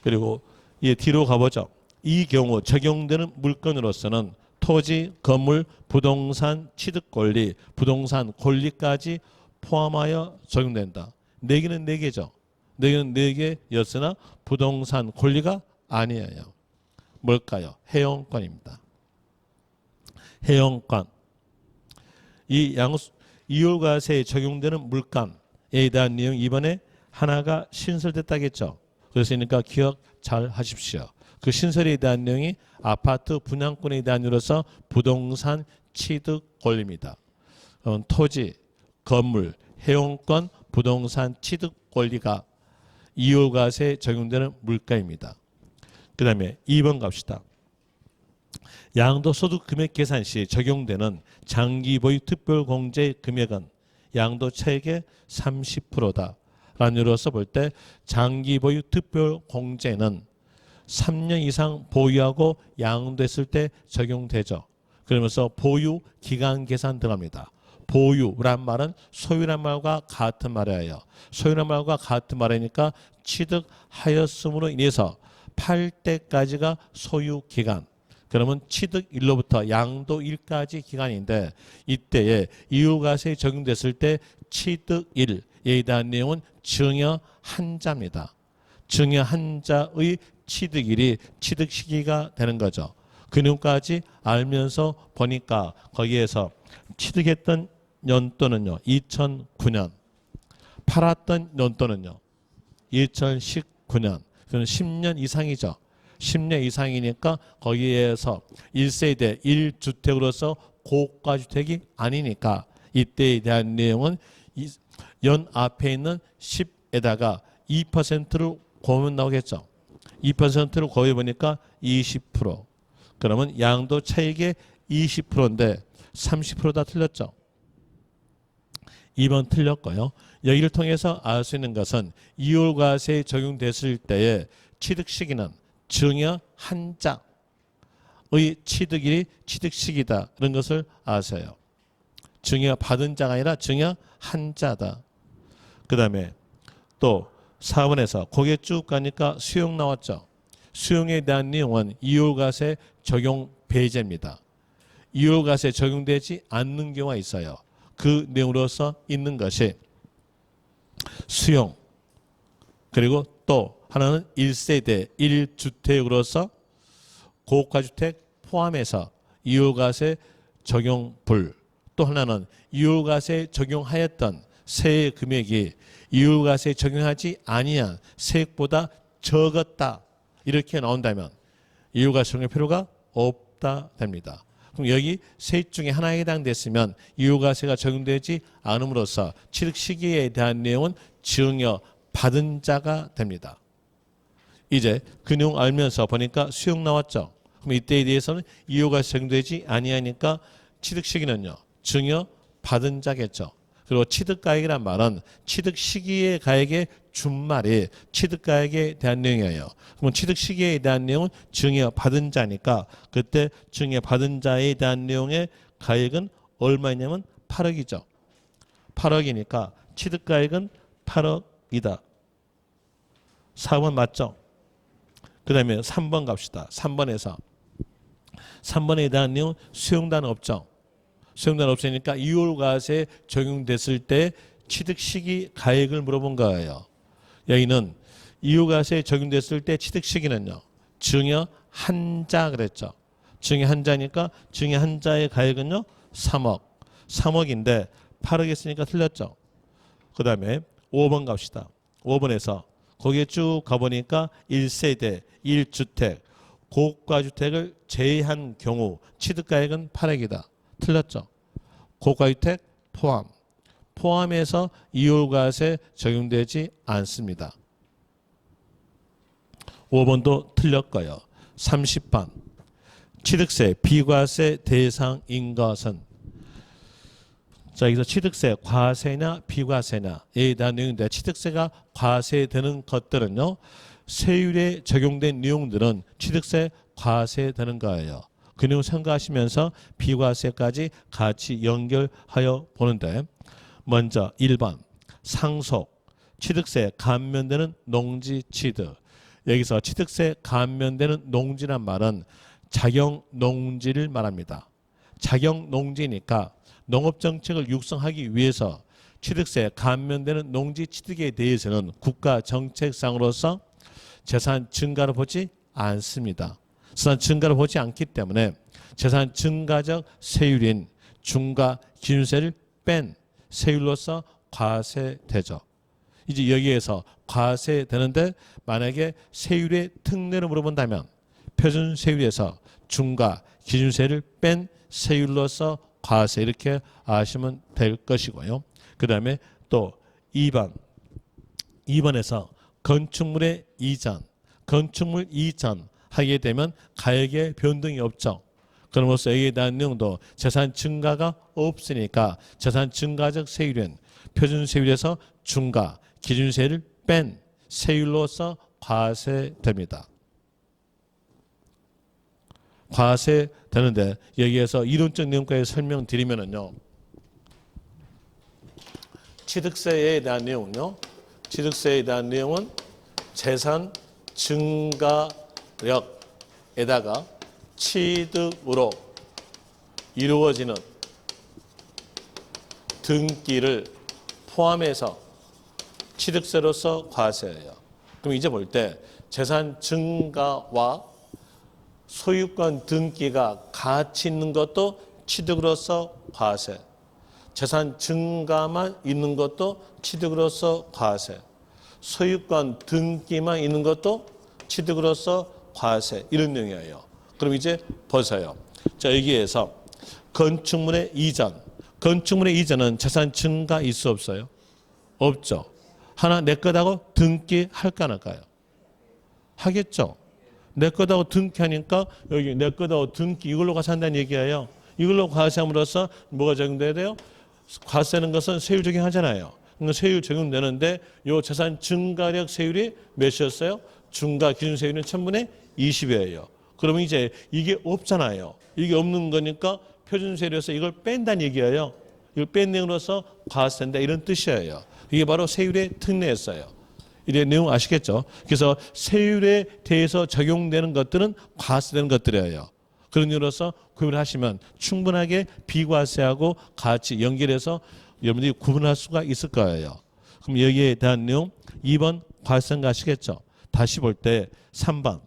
그리고 이 뒤로 가보죠. 이 경우 적용되는 물건으로서는 토지, 건물, 부동산 취득 권리, 부동산 권리까지 포함하여 적용된다. 4개는 4개죠. 4개는 4개였으나 부동산 권리가 아니에요. 뭘까요? 해용권입니다. 해용권. 이 이율과세에 적용되는 물건에 대한 내용 이번에 하나가 신설됐다겠죠. 그랬으니까 기억 잘 하십시오. 그 신설에 대한 내용이 아파트 분양권에 대한 이유로서 부동산 취득 권리입니다. 토지, 건물, 해용권, 부동산 취득 권리가 이율과세에 적용되는 물가입니다. 그 다음에 2번 갑시다. 양도소득 금액 계산 시 적용되는 장기보유 특별공제 금액은 양도차익의 30%다. 라는 이유로서 볼 때 장기보유 특별공제는 3년 이상 보유하고 양도했을 때 적용되죠. 그러면서 보유 기간 계산 들어갑니다. 보유란 말은 소유란 말과 같은 말이에요. 소유란 말과 같은 말이니까 취득하였음으로 인해서 팔 때까지가 소유 기간. 그러면 취득일로부터 양도일까지 기간인데 이때에 이율과세에 적용됐을 때 취득일에 대한 내용은 증여 한자입니다. 증여 한자의 취득일이 취득 시기가 되는 거죠. 그 내용까지 알면서 보니까 거기에서 취득했던 연도는요 2009년, 팔았던 연도는요 2019년. 그건 10년 이상이죠. 10년 이상이니까 거기에서 1세대 1주택으로서 고가주택이 아니니까 이때에 대한 내용은 연 앞에 있는 10에다가 2%를 곱하면 나오겠죠. 2%를 곱해보니까 20%. 그러면 양도 차익의 20%인데 30% 다 틀렸죠. 2번 틀렸고요. 여기를 통해서 알 수 있는 것은 이율과세에 적용됐을 때의 취득 시기는 증여 한자의 취득일이 취득 시기다. 이런 것을 아세요. 증여 받은 자가 아니라 증여 한자다. 그 다음에 또 4번에서 고개 쭉 가니까 수용 나왔죠. 수용에 대한 내용은 이율과세 적용 배제입니다. 이율과세 적용되지 않는 경우가 있어요. 그 내용으로서 있는 것이 수용, 그리고 또 하나는 1세대 1주택으로서 고가주택 포함해서 이율과세 적용 불, 또 하나는 이율과세 적용하였던 세액 금액이 이율과세 적용하지 아니한 세액보다 적었다. 이렇게 나온다면 이율과세 적용할 필요가 없다 됩니다. 그럼 여기 세액 중에 하나에 해당됐으면 이율과세가 적용되지 않음으로써 취득 시기에 대한 내용은 증여 받은 자가 됩니다. 이제 그 내용 알면서 보니까 수용 나왔죠. 그럼 이때에 대해서는 이율과세 적용되지 아니하니까 취득 시기는요 증여 받은 자겠죠. 그리고 취득가액이란 말은 취득 시기의 가액의 준말이 취득가액에 대한 내용이에요. 그럼 취득 시기에 대한 내용은 증여 받은 자니까 그때 증여 받은 자에 대한 내용의 가액은 얼마냐면 8억이죠. 8억이니까 취득가액은 8억이다. 4번 맞죠? 그 다음에 3번 갑시다. 3번에서 3번에 대한 내용 수용단 없죠. 수용단 없으니까 이율과세 적용됐을 때 취득 시기 가액을 물어본 거예요. 여기는 이유가세에 적용됐을 때 취득 시기는요. 증여 한자 그랬죠. 증여 한자니까 증여 한자의 가액은요. 3억. 3억인데 8억 했으니까 틀렸죠. 그 다음에 5번 갑시다. 5번에서 거기에 쭉 가보니까 1세대, 1주택, 고가주택을 제외한 경우 취득가액은 8억이다. 틀렸죠. 고가주택 포함해서 이율과세 적용되지 않습니다. 5번도 틀렸고요. 30번 취득세 비과세 대상인 것은 자 여기서 취득세 과세냐 비과세냐에 대한 내용인데 취득세가 과세되는 것들은요. 세율에 적용된 내용들은 취득세 과세되는 거예요. 그 내용 생각하시면서 비과세까지 같이 연결하여 보는데 먼저 1번 상속 취득세 감면되는 농지 취득 여기서 취득세 감면되는 농지란 말은 자경 농지를 말합니다. 자경 농지니까 농업정책을 육성하기 위해서 취득세 감면되는 농지 취득에 대해서는 국가 정책상으로서 재산 증가를 보지 않습니다. 재산 증가를 보지 않기 때문에 재산 증가적 세율인 중과 기준세를 뺀 세율로서 과세되죠. 이제 여기에서 과세되는데 만약에 세율의 특례를 물어본다면 표준 세율에서 중과 기준세를 뺀 세율로서 과세 이렇게 아시면 될 것이고요. 그 다음에 또 2번에서 건축물의 이전, 건축물 이전 하게 되면 가액의 변동이 없죠. 그럼으로써 여기에 대한 내용도 재산 증가가 없으니까 재산 증가적 세율은 표준 세율에서 중과 기준세를 뺀 세율로서 과세됩니다. 과세되는데 여기에서 이론적 내용까지 설명드리면은요. 취득세에 대한 내용은요. 취득세에 대한 내용은 재산 증가력에다가 취득으로 이루어지는 등기를 포함해서 취득세로서 과세예요. 그럼 이제 볼 때 재산 증가와 소유권 등기가 같이 있는 것도 취득으로서 과세. 재산 증가만 있는 것도 취득으로서 과세. 소유권 등기만 있는 것도 취득으로서 과세. 이런 내용이에요. 그럼 이제 보세요. 자, 여기에서 건축물의 이전. 건축물의 이전은 재산 증가 있을 수 없어요? 없죠. 하나 내 거다고 등기할까 안 할까요? 하겠죠. 내 거다고 등기하니까 여기 내 거다고 등기 이걸로 과세한다는 얘기예요. 이걸로 과세함으로써 뭐가 적용돼야 돼요? 과세하는 것은 세율 적용하잖아요. 그러니까 세율 적용되는데 요 재산 증가력 세율이 몇이었어요? 중과 기준 세율은 1000분의 20이에요. 그러면 이제 이게 없잖아요. 이게 없는 거니까 표준 세율에서 이걸 뺀다는 얘기예요. 이걸 뺀 내용으로서 과세된다 이런 뜻이에요. 이게 바로 세율의 특례였어요. 이래 내용 아시겠죠? 그래서 세율에 대해서 적용되는 것들은 과세되는 것들이에요. 그런 이유로서 구분을 하시면 충분하게 비과세하고 같이 연결해서 여러분들이 구분할 수가 있을 거예요. 그럼 여기에 대한 내용 2번 과세한 거 아시겠죠? 다시 볼 때 3번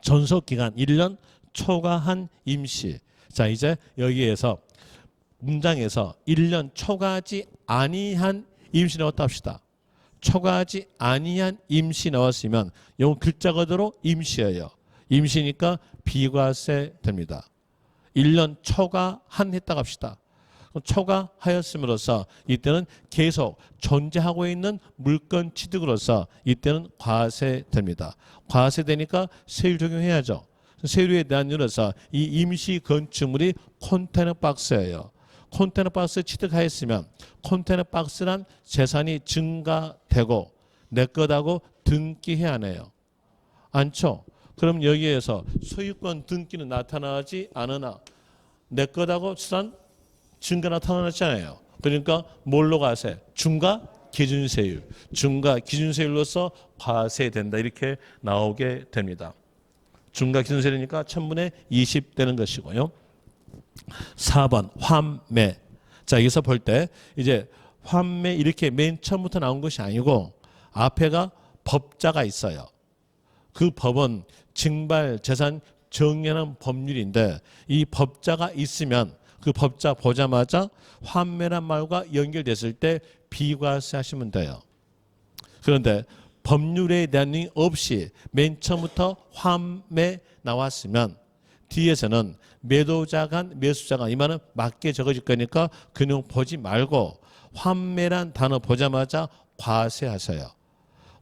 전속기간 1년 초과한 임시. 자 이제 여기에서 문장에서 1년 초과하지 아니한 임시 나왔다 합시다. 초과하지 아니한 임시 나왔으면 이 글자 그대로 임시예요. 임시니까 비과세 됩니다. 1년 초과한 했다 합시다. 초과하였음으로써 이때는 계속 존재하고 있는 물건 취득으로서 이때는 과세됩니다. 과세되니까 세율 적용해야죠. 세율에 대한 이유로서 이 임시 건축물이 컨테이너 박스예요. 컨테이너 박스 취득하였으면 컨테이너 박스란 재산이 증가되고 내 거다고 등기해야 하네요. 않죠? 그럼 여기에서 소유권 등기는 나타나지 않으나 내 거다고 수산 증가 나타나잖아요. 그러니까 뭘로 과세? 중과 기준세율. 중과 기준세율로서 과세된다. 이렇게 나오게 됩니다. 중과 기준세율이니까 1000분의 20 되는 것이고요. 4번 환매. 자 여기서 볼 때 이제 환매 이렇게 맨 처음부터 나온 것이 아니고 앞에가 법자가 있어요. 그 법은 징발 재산 정연한 법률인데 이 법자가 있으면 그 법자 보자마자 환매란 말과 연결됐을 때 비과세 하시면 돼요. 그런데 법률에 대한 내용이 없이 맨 처음부터 환매 나왔으면 뒤에서는 매도자 간 매수자 간 이 말은 맞게 적어질 거니까 그 내용 보지 말고 환매란 단어 보자마자 과세하세요.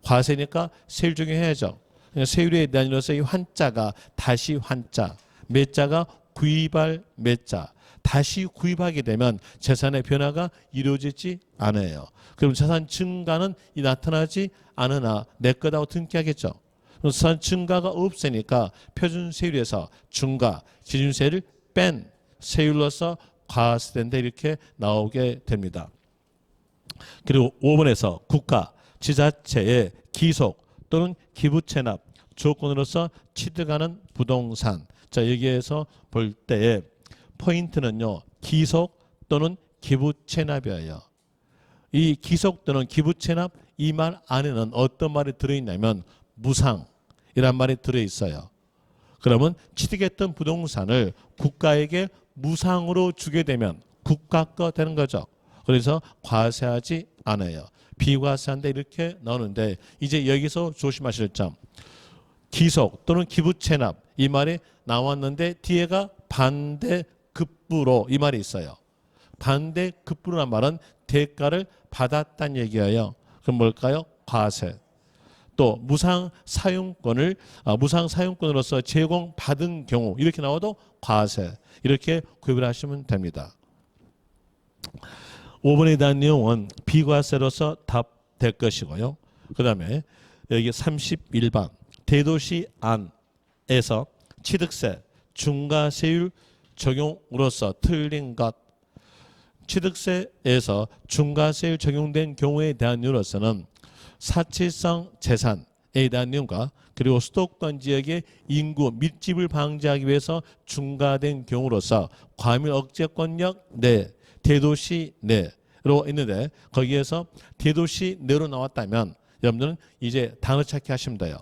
과세니까 세율 적용해야죠. 그러니까 세율에 대한 이로서 이 환자가 다시 환자, 매자가 구입할 매자, 다시 구입하게 되면 재산의 변화가 이루어지지 않아요. 그럼 재산 증가는 나타나지 않으나 내 거다고 등기하겠죠. 재산 증가가 없으니까 표준세율에서 중과 기준세율을 뺀 세율로서 과세된다 이렇게 나오게 됩니다. 그리고 5번에서 국가, 지자체의 기속 또는 기부 체납 조건으로서 취득하는 부동산. 자, 여기에서 볼 때에 포인트는요. 기속 또는 기부 체납이에요. 이 기속 또는 기부 체납 이 말 안에는 어떤 말이 들어있냐면 무상이란 말이 들어있어요. 그러면 취득했던 부동산을 국가에게 무상으로 주게 되면 국가 거 되는 거죠. 그래서 과세하지 않아요. 비과세한다 이렇게 나오는데 이제 여기서 조심하실 점. 기속 또는 기부 체납 이 말이 나왔는데 뒤에가 반대급부로 이 말이 있어요. 반대급부라는 말은 대가를 받았다는 얘기예요. 그럼 뭘까요? 과세. 또 무상 사용권으로서 제공받은 경우 이렇게 나와도 과세. 이렇게 구별을 하시면 됩니다. 5번에 대한 내용은 비과세로서 답될 것이고요. 그 다음에 여기 31번 대도시 안에서 취득세 중과세율 적용으로서 틀린 것. 취득세에서 중과세율 적용된 경우에 대한 이유로서는 사치성 재산에 대한 내용과 그리고 수도권 지역의 인구 밀집을 방지하기 위해서 중과된 경우로서 과밀 억제권력 내 대도시 내로 있는데 거기에서 대도시 내로 나왔다면 여러분들은 이제 단어 찾기 하시면 돼요.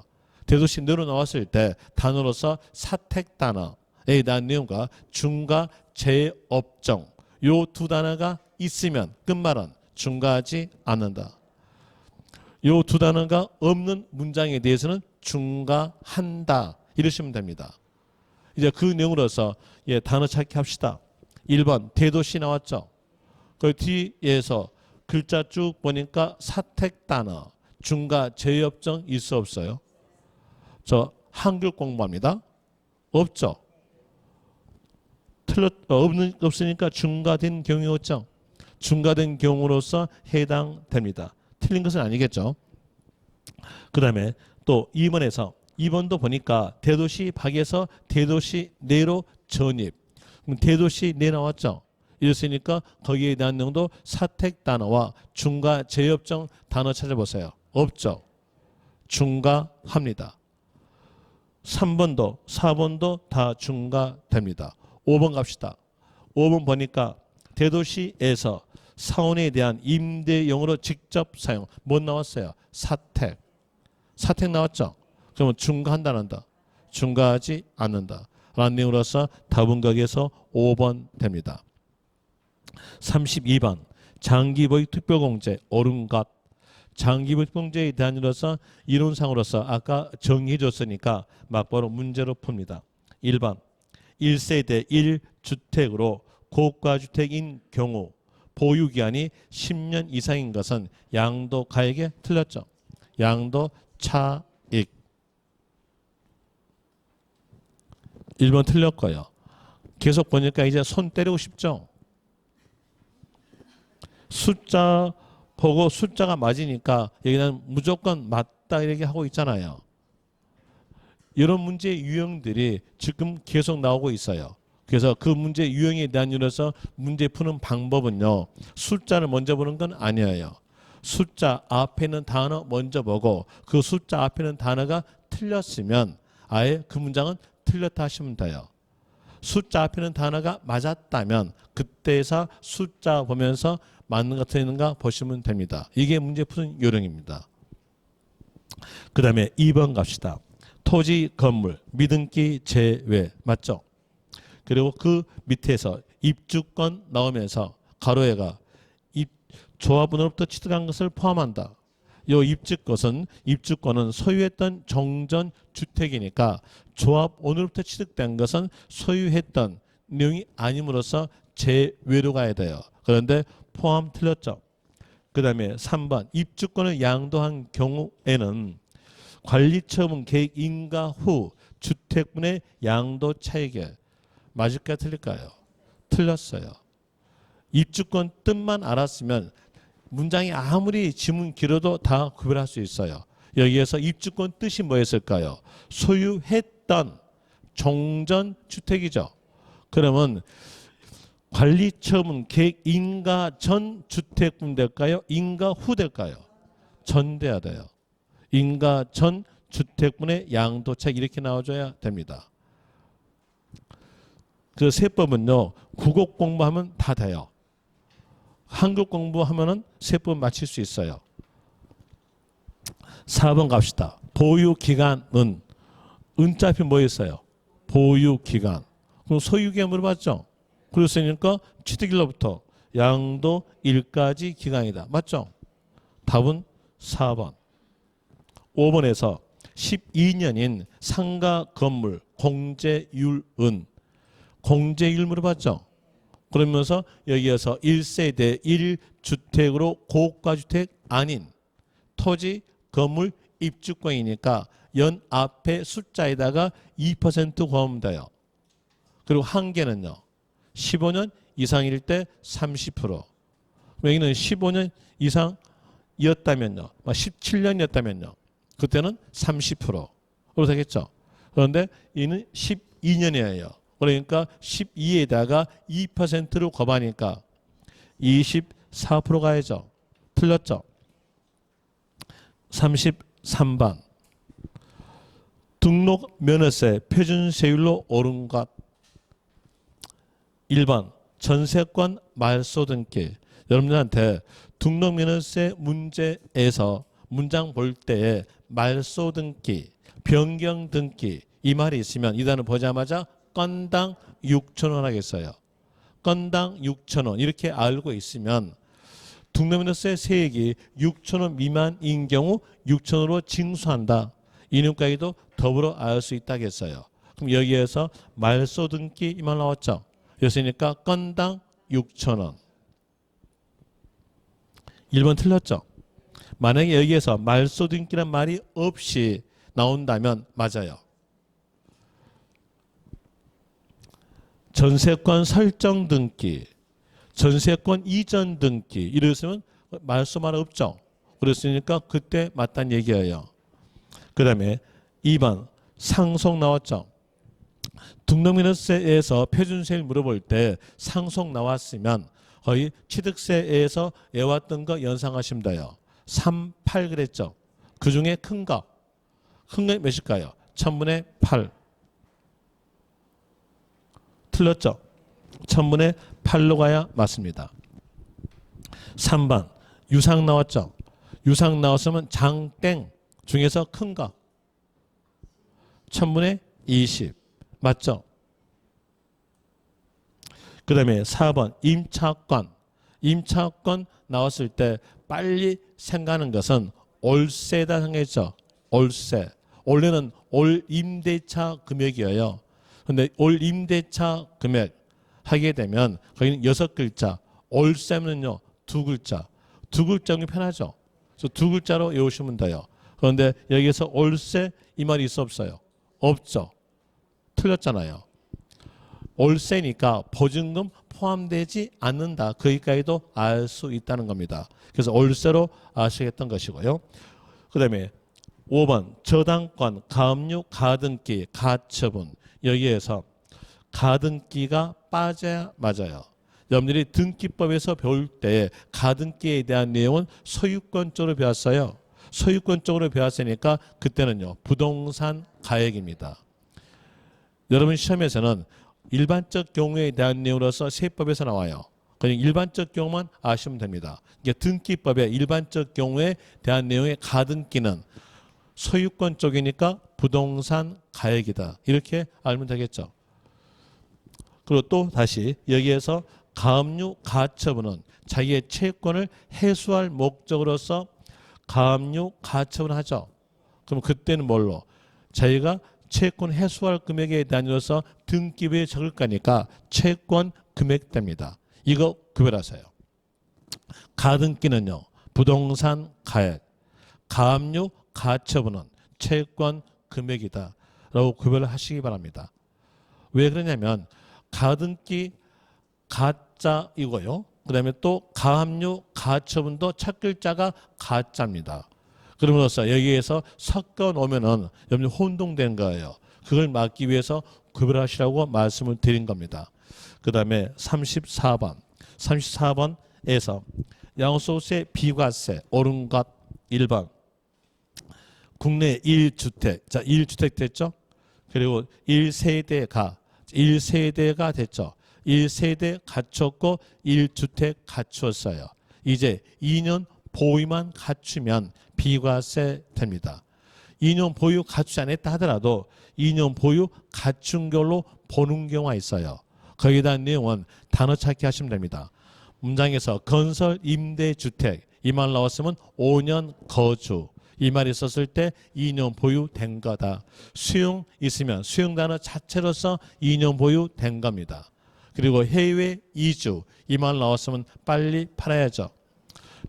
대도시 내로 나왔을 때 단어로서 사택 단어에 대한 내용과 중과 재업종 요 두 단어가 있으면 끝말은 중과하지 않는다. 요 두 단어가 없는 문장에 대해서는 중과한다 이러시면 됩니다. 이제 그 내용으로서 단어 찾기 합시다. 1번 대도시 나왔죠. 그 뒤에서 글자 쭉 보니까 사택 단어 중과 재업종 있어 없어요? 저 한글 공부합니다. 없죠. 없으니까 중과된 경우였죠. 중과된 경우로서 해당됩니다. 틀린 것은 아니겠죠. 그 다음에 또 2번에서 2번도 보니까 대도시 밖에서 대도시 내로 전입. 그럼 대도시 내 나왔죠. 이랬으니까 거기에 대한 내용도 사택 단어와 중과 재업종 단어 찾아보세요. 없죠. 중과합니다. 3번도 4번도 다 중과됩니다. 5번 갑시다. 5번 보니까 대도시에서 사원에 대한 임대용으로 직접 사용 뭐 나왔어요? 사택. 사택 나왔죠? 그러면 중과한다는다. 중과하지 않는다. 라는 내용으로서 답은 거기에서 5번 됩니다. 32번 장기보육 특별공제 옳은 것. 장기보육 특별공제에 대한 이로서 이론상으로서 아까 정의해 줬으니까 막바로 문제로 풉니다. 1번 1세대 1주택으로 고가주택인 경우 보유기한이 10년 이상인 것은 양도가액에 틀렸죠. 양도 차익. 1번 틀렸고요. 계속 보니까 이제 손 때리고 싶죠. 숫자 보고 숫자가 맞으니까 여기는 무조건 맞다 이렇게 하고 있잖아요. 이런 문제 유형들이 지금 계속 나오고 있어요. 그래서 그 문제 유형에 대한 이유로서 문제 푸는 방법은요. 숫자를 먼저 보는 건 아니에요. 숫자 앞에 있는 단어 먼저 보고 그 숫자 앞에 있는 단어가 틀렸으면 아예 그 문장은 틀렸다 하시면 돼요. 숫자 앞에 있는 단어가 맞았다면 그때에서 숫자 보면서 맞는 것 틀리는가 보시면 됩니다. 이게 문제 푸는 요령입니다. 그 다음에 2번 갑시다. 토지, 건물, 미등기 제외 맞죠? 그리고 그 밑에서 입주권 나오면서 가로에가 조합원으로부터 취득한 것을 포함한다. 요 입주권은 소유했던 정전 주택이니까 조합원으로부터 취득된 것은 소유했던 내용이 아님으로써 제외로 가야 돼요. 그런데 포함 틀렸죠. 그 다음에 3번 입주권을 양도한 경우에는 관리처분 계획 인가 후 주택분의 양도 차익에 맞을까요 틀릴까요? 틀렸어요. 입주권 뜻만 알았으면 문장이 아무리 지문 길어도 다 구별할 수 있어요. 여기에서 입주권 뜻이 뭐였을까요? 소유했던 종전 주택이죠. 그러면 관리처분 계획 인가 전 주택분 될까요? 인가 후 될까요? 전 돼야 돼요. 인가 전 주택분의 양도차익 이렇게 나와줘야 됩니다. 그 세법은요. 국어 공부하면 다 돼요. 한국 공부하면은 세법 맞힐 수 있어요. 4번 갑시다. 보유기간은 은자표 뭐였어요? 보유기간. 그럼 소유기간 물어봤죠? 그랬으니까 취득일로부터 양도일까지 기간이다. 맞죠? 답은 4번. 5번에서 12년인 상가 건물 공제율은 공제율 물어봤죠? 그러면서 여기에서 1세대 1주택으로 고가주택 아닌 토지, 건물, 입주권이니까 연 앞에 숫자에다가 2% 곱하면 돼요. 그리고 한계는요. 15년 이상일 때 30%. 여기는 15년 이상이었다면요. 17년이었다면요. 그때는 30%로 되겠죠. 그런데 이는 12년이에요. 그러니까 12에다가 2%로 곱하니까 24% 가야죠. 틀렸죠. 33번. 등록 면허세 표준세율로 오른 것. 1번 전세권 말소 등기. 여러분들한테 등록 면허세 문제에서 문장 볼 때에 말소 등기, 변경 등기 이 말이 있으면 이 단어 보자마자 건당 6,000원 하겠어요. 건당 6,000원 이렇게 알고 있으면 등록면허세 세액이 6,000원 미만인 경우 6,000원으로 징수한다. 이념까지도 더불어 알 수 있다겠어요. 그럼 여기에서 말소 등기 이 말 나왔죠. 그랬으니까 건당 6,000원. 1번 틀렸죠. 만약에 여기에서 말소 등기란 말이 없이 나온다면 맞아요. 전세권 설정 등기, 전세권 이전 등기 이랬으면 말소 말 없죠. 그랬으니까 그때 맞다는 얘기예요. 그 다음에 2번 상속 나왔죠. 등록면허세에서 표준세율 물어볼 때 상속 나왔으면 거의 취득세에서 애왔던 거 연상하시면 돼요. 3, 8 그랬죠. 그 중에 큰 거 몇일까요? 1000분의 8. 틀렸죠? 1000분의 8로 가야 맞습니다. 3번 유상 나왔죠? 유상 나왔으면 장땡 중에서 큰 거 1000분의 20 맞죠? 그 다음에 4번 임차권. 임차권 나왔을 때 빨리 생각하는 것은 월세다 생각했죠? 월세. 원래는 올 임대차 금액이에요. 근데 올 임대차 금액 하게 되면 거기는 6글자, 월세는요 2글자. 2글자는 편하죠. 그래서 2글자로 외우시면 돼요. 그런데 여기에서 월세 이 말이 있어 없어요? 없죠. 틀렸잖아요. 월세니까 보증금 포함되지 않는다. 거기까지도 알 수 있다는 겁니다. 그래서 월세로 아시겠던 것이고요. 그 다음에 5번 저당권, 가압류, 가등기, 가처분. 여기에서 가등기가 빠져야 맞아요. 여러분들이 등기법에서 배울 때 가등기에 대한 내용은 소유권 쪽으로 배웠어요. 소유권 쪽으로 배웠으니까 그때는요. 부동산 가액입니다. 여러분 시험에서는 일반적 경우에 대한 내용으로서 세법에서 나와요. 그냥 일반적 경우만 아시면 됩니다. 이게 등기법의 일반적 경우에 대한 내용의 가등기는 소유권 쪽이니까 부동산 가액이다. 이렇게 알면 되겠죠. 그리고 또 다시 여기에서 가압류 가처분은 자기의 채권을 해소할 목적으로서 가압류 가처분을 하죠. 그럼 그때는 뭘로? 자기가 채권 해소할 금액에 대한으로서 등기부에 적을 거니까 채권 금액대입니다. 이거 구별하세요. 가등기는요, 부동산 가액, 가압류 가처분은 채권 금액이다 라고 구별을 하시기 바랍니다. 왜 그러냐면 가등기 가짜이고요. 그 다음에 또 가압류 가처분도 첫 글자가 가짜입니다. 그러면서 여기에서 섞어 놓으면은 여러분 혼동된 거예요. 그걸 막기 위해서 구별하시라고 말씀을 드린 겁니다. 그 다음에 34번에서 양도소득세 비과세 옳은 것 1번 국내 1주택, 자 1주택 됐죠? 그리고 1세대가 됐죠? 1세대 갖췄고 1주택 갖추었어요. 이제 2년 보유만 갖추면 비과세 됩니다. 2년 보유 갖추지 않았다 하더라도 2년 보유 갖춘 걸로 보는 경우가 있어요. 거기에 대한 내용은 단어 찾기 하시면 됩니다. 문장에서 건설 임대주택 이 말 나왔으면 5년 거주 이 말이 있었을 때 2년 보유된 거다. 수용 있으면 수용 단어 자체로서 2년 보유된 겁니다. 그리고 해외 이주 이 말 나왔으면 빨리 팔아야죠.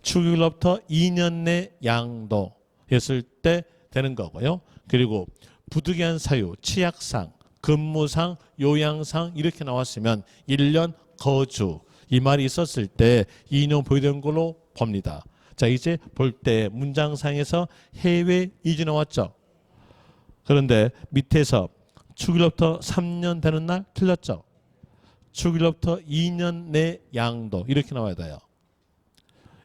추기로부터 2년 내 양도 했을 때 되는 거고요. 그리고 부득이한 사유, 치약상, 근무상, 요양상 이렇게 나왔으면 1년 거주 이 말이 있었을 때 2년 보유된 걸로 봅니다. 자, 이제 볼 때 문장상에서 해외 이주 나왔죠. 그런데 밑에서 추기로부터 3년 되는 날 틀렸죠. 추기로부터 2년 내 양도 이렇게 나와야 돼요.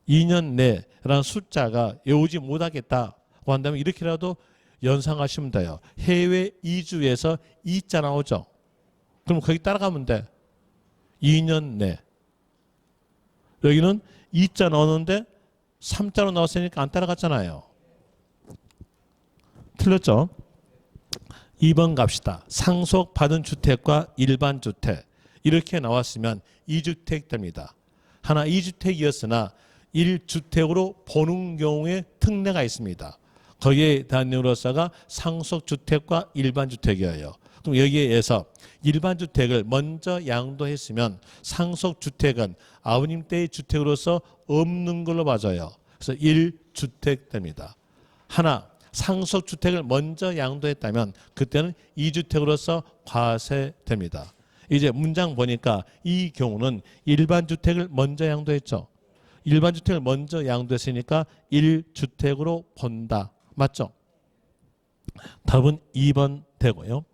2년 내라는 숫자가 외우지 못하겠다고 한다면 이렇게라도 연상하시면 돼요. 해외 이주에서 2자 나오죠. 그럼 거기 따라가면 돼. 2년 내. 여기는 2자 나오는데 3자로 나왔으니까 안 따라갔잖아요. 틀렸죠? 2번 갑시다. 상속받은 주택과 일반 주택 이렇게 나왔으면 2주택 됩니다. 하나 2주택이었으나 1주택으로 보는 경우에 특례가 있습니다. 거기에 대한 내용으로서가 상속주택과 일반주택이에요. 그럼 여기에서 일반주택을 먼저 양도했으면 상속주택은 아버님 때의 주택으로서 없는 걸로 봐져요. 그래서 1주택 됩니다. 하나 상속주택을 먼저 양도했다면 그때는 2주택으로서 과세됩니다. 이제 문장 보니까 이 경우는 일반주택을 먼저 양도했죠. 일반주택을 먼저 양도했으니까 1주택으로 본다. 맞죠? 답은 2번 되고요.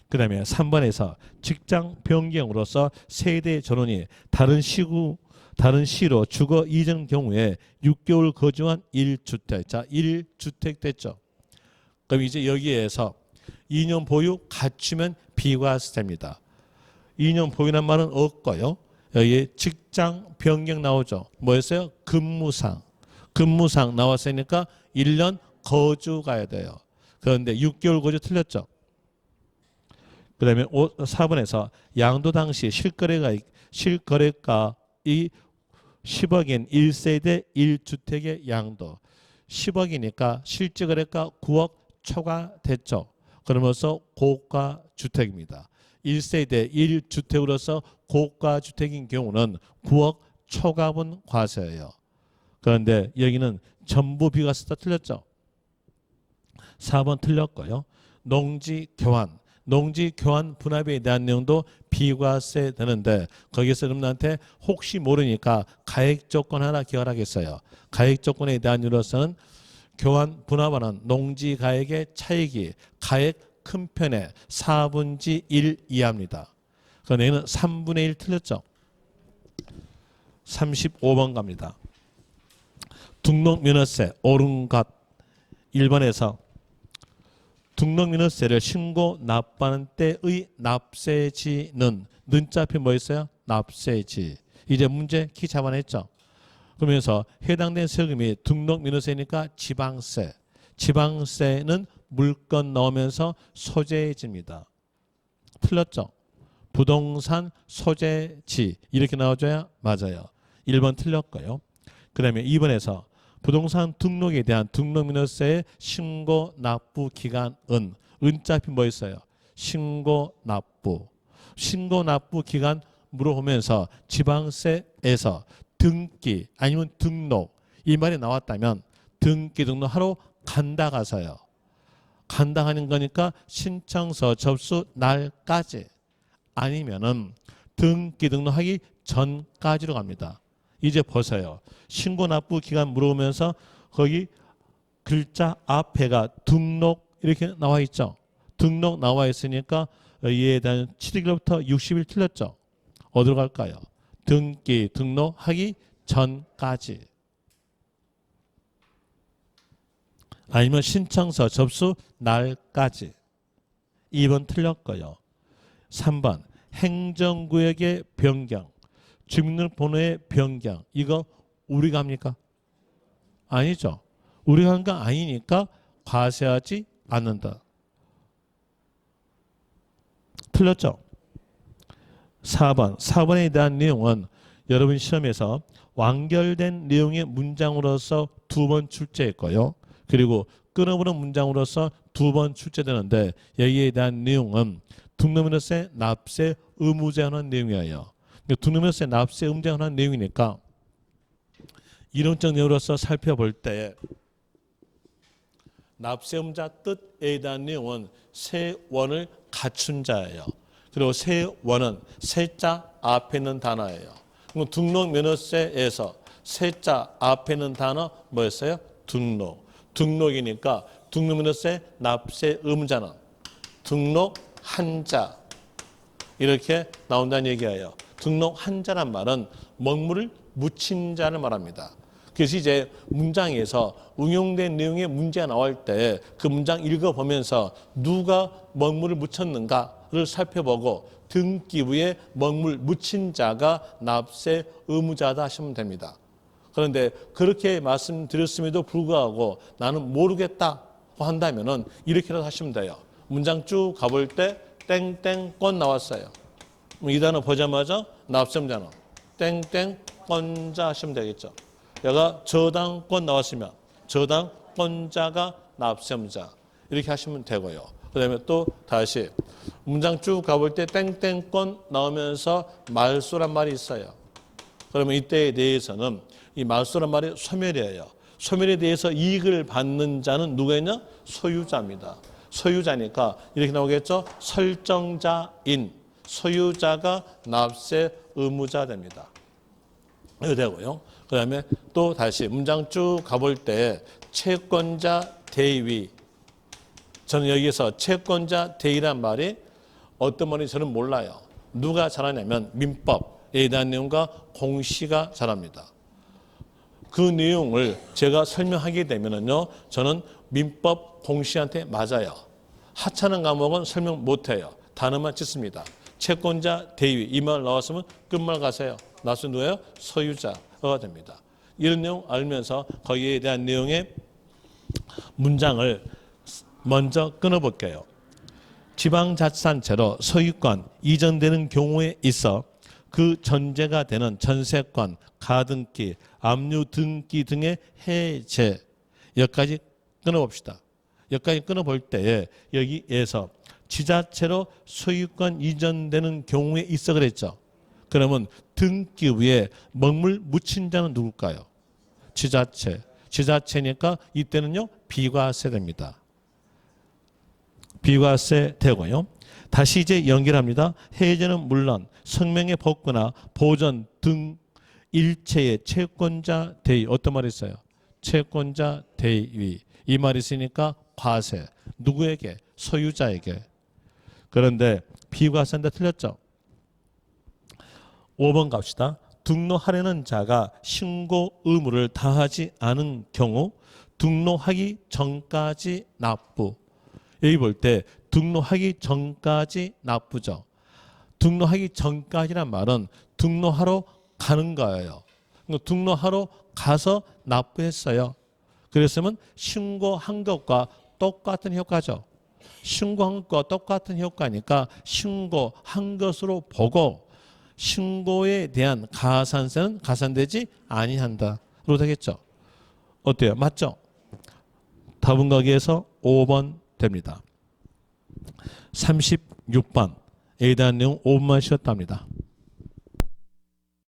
그 다음에 3번에서 직장 변경으로서 세대 전원이 다른 시로 주거 이전 경우에 6개월 거주한 1주택. 자, 1주택 됐죠. 그럼 이제 여기에서 2년 보유 갖추면 비과세됩니다. 2년 보유란 말은 없고요. 여기에 직장 변경 나오죠. 뭐였어요? 근무상. 근무상 나왔으니까 1년 거주 가야 돼요. 그런데 6개월 거주 틀렸죠. 그 다음에 4번에서 양도 당시 실거래가이 10억인 1세대 1주택의 양도 10억이니까 실제 거래가 9억 초과됐죠. 그러면서 고가 주택입니다. 1세대 1주택으로서 고가 주택인 경우는 9억 초과분 과세예요. 그런데 여기는 전부 비과세다 틀렸죠. 4번 틀렸고요. 농지 교환 분합에 대한 내용도 비과세 되는데 거기서 여러분한테 혹시 모르니까 가액 조건 하나 기억하겠어요. 가액 조건에 대한 이유로서는 교환 분합하는 농지 가액의 차익이 가액 큰 편의 4분의 1 이하입니다. 그런데 얘는 3분의 1 틀렸죠. 35번 갑니다. 등록면허세 옳은 것 1번에서 등록면허세를 신고 납부하는 때의 납세지는 는자 앞에 뭐 있어요? 납세지. 이제 문제 키 잡아냈죠. 그러면서 해당된 세금이 등록민호세니까 지방세. 지방세는 물건 넣으면서 소재집니다. 틀렸죠? 부동산 소재지 이렇게 나와줘야 맞아요. 1번 틀렸고요. 그 다음에 2번에서 부동산 등록에 대한 등록민호세의 신고 납부 기간은 은자 앞에 뭐 있어요? 신고 납부. 신고 납부 기간 물어보면서 지방세에서 등기 아니면 등록 이 말이 나왔다면 등기 등록하러 간다 가서요. 간다 하는 거니까 신청서 접수 날까지 아니면은 등기 등록하기 전까지로 갑니다. 이제 보세요. 신고 납부 기간 물어보면서 거기 글자 앞에가 등록 이렇게 나와 있죠. 등록 나와 있으니까 이에 대한 7일부터 60일 틀렸죠. 어디로 갈까요? 등기 등록하기 전까지 아니면 신청서 접수 날까지. 2번 틀렸고요. 3번 행정구역의 변경, 주민등록번호의 변경 이거 우리가 합니까? 아니죠. 우리가 한 거 아니니까 과세하지 않는다. 틀렸죠? 4번에 대한 내용은 여러분 시험에서 완결된 내용의 문장으로서 2번 출제했고요. 그리고 끊어보는 문장으로서 2번 출제되는데 여기에 대한 내용은 등록민호세 납세 의무제에 관한 내용이에요. 등록민호세 납세 의무제에 관한 내용이니까 이론적 내용으로서 살펴볼 때 납세 의무자 뜻에 대한 내용은 세원을 갖춘 자예요. 그리고 세원은 세자 앞에 있는 단어예요. 그럼 등록면허세에서 세자 앞에 있는 단어 뭐였어요? 등록. 등록이니까 등록면허세 납세 의무자는 등록한 자 이렇게 나온다는 얘기예요. 등록한 자란 말은 먹물을 묻힌 자를 말합니다. 그래서 이제 문장에서 응용된 내용의 문제가 나올 때 그 문장 읽어보면서 누가 먹물을 묻혔는가를 살펴보고 등기부에 먹물 묻힌 자가 납세 의무자다 하시면 됩니다. 그런데 그렇게 말씀드렸음에도 불구하고 나는 모르겠다고 한다면은 이렇게라도 하시면 돼요. 문장 쭉 가볼 때 땡땡권 나왔어요. 이 단어 보자마자 납세 의무자는 땡땡권자 하시면 되겠죠. 여기가 저당권 나왔으면 저당권자가 납세 의무자 이렇게 하시면 되고요. 그 다음에 또 다시 문장 쭉 가볼 때 땡땡권 나오면서 말소란 말이 있어요. 그러면 이때에 대해서는 이 말소란 말이 소멸이에요. 소멸에 대해서 이익을 받는 자는 누가 있냐? 소유자입니다. 소유자니까 이렇게 나오겠죠? 설정자인 소유자가 납세 의무자 됩니다. 이거 되고요. 그 다음에 또 다시 문장 쭉 가볼 때 채권자 대위. 저는 여기에서 채권자 대위란 말이 어떤 말인지 저는 몰라요. 누가 잘하냐면 민법에 대한 내용과 공시가 잘합니다. 그 내용을 제가 설명하게 되면은요, 저는 민법 공시한테 맞아요. 하찮은 과목은 설명 못해요. 단어만 짓습니다. 채권자 대위 이 말 나왔으면 끝말 가세요. 나서 누구예요? 소유자가 됩니다. 이런 내용 알면서 거기에 대한 내용의 문장을 먼저 끊어볼게요. 지방자치단체로 소유권 이전되는 경우에 있어 그 전제가 되는 전세권, 가등기, 압류등기 등의 해제 여기까지 끊어봅시다. 여기까지 끊어볼 때에 여기에서 지자체로 소유권 이전되는 경우에 있어 그랬죠. 그러면 등기부에 먹물 묻힌 자는 누굴까요? 지자체. 지자체니까 이때는요 비과세 됩니다. 비과세 되고요. 다시 이제 연결합니다. 해제는 물론 성명의 복구나 보전 등 일체의 채권자 대위 어떤 말이 있어요? 채권자 대위 이 말이 있으니까 과세 누구에게? 소유자에게. 그런데 비과세인데 틀렸죠. 5번 갑시다. 등록하려는 자가 신고 의무를 다하지 않은 경우 등록하기 전까지 납부. 여기 볼 때 등록하기 전까지 납부죠. 등록하기 전까지란 말은 등록하러 가는 거예요. 등록하러 가서 납부했어요. 그랬으면 신고한 것과 똑같은 효과죠. 신고한 것과 똑같은 효과니까 신고한 것으로 보고 신고에 대한 가산세는 가산되지 아니한다로 되겠죠. 어때요? 맞죠? 답은 거기에서 5번 됩니다. 36번 A에 대한 내용 5분만 쉬었답니다.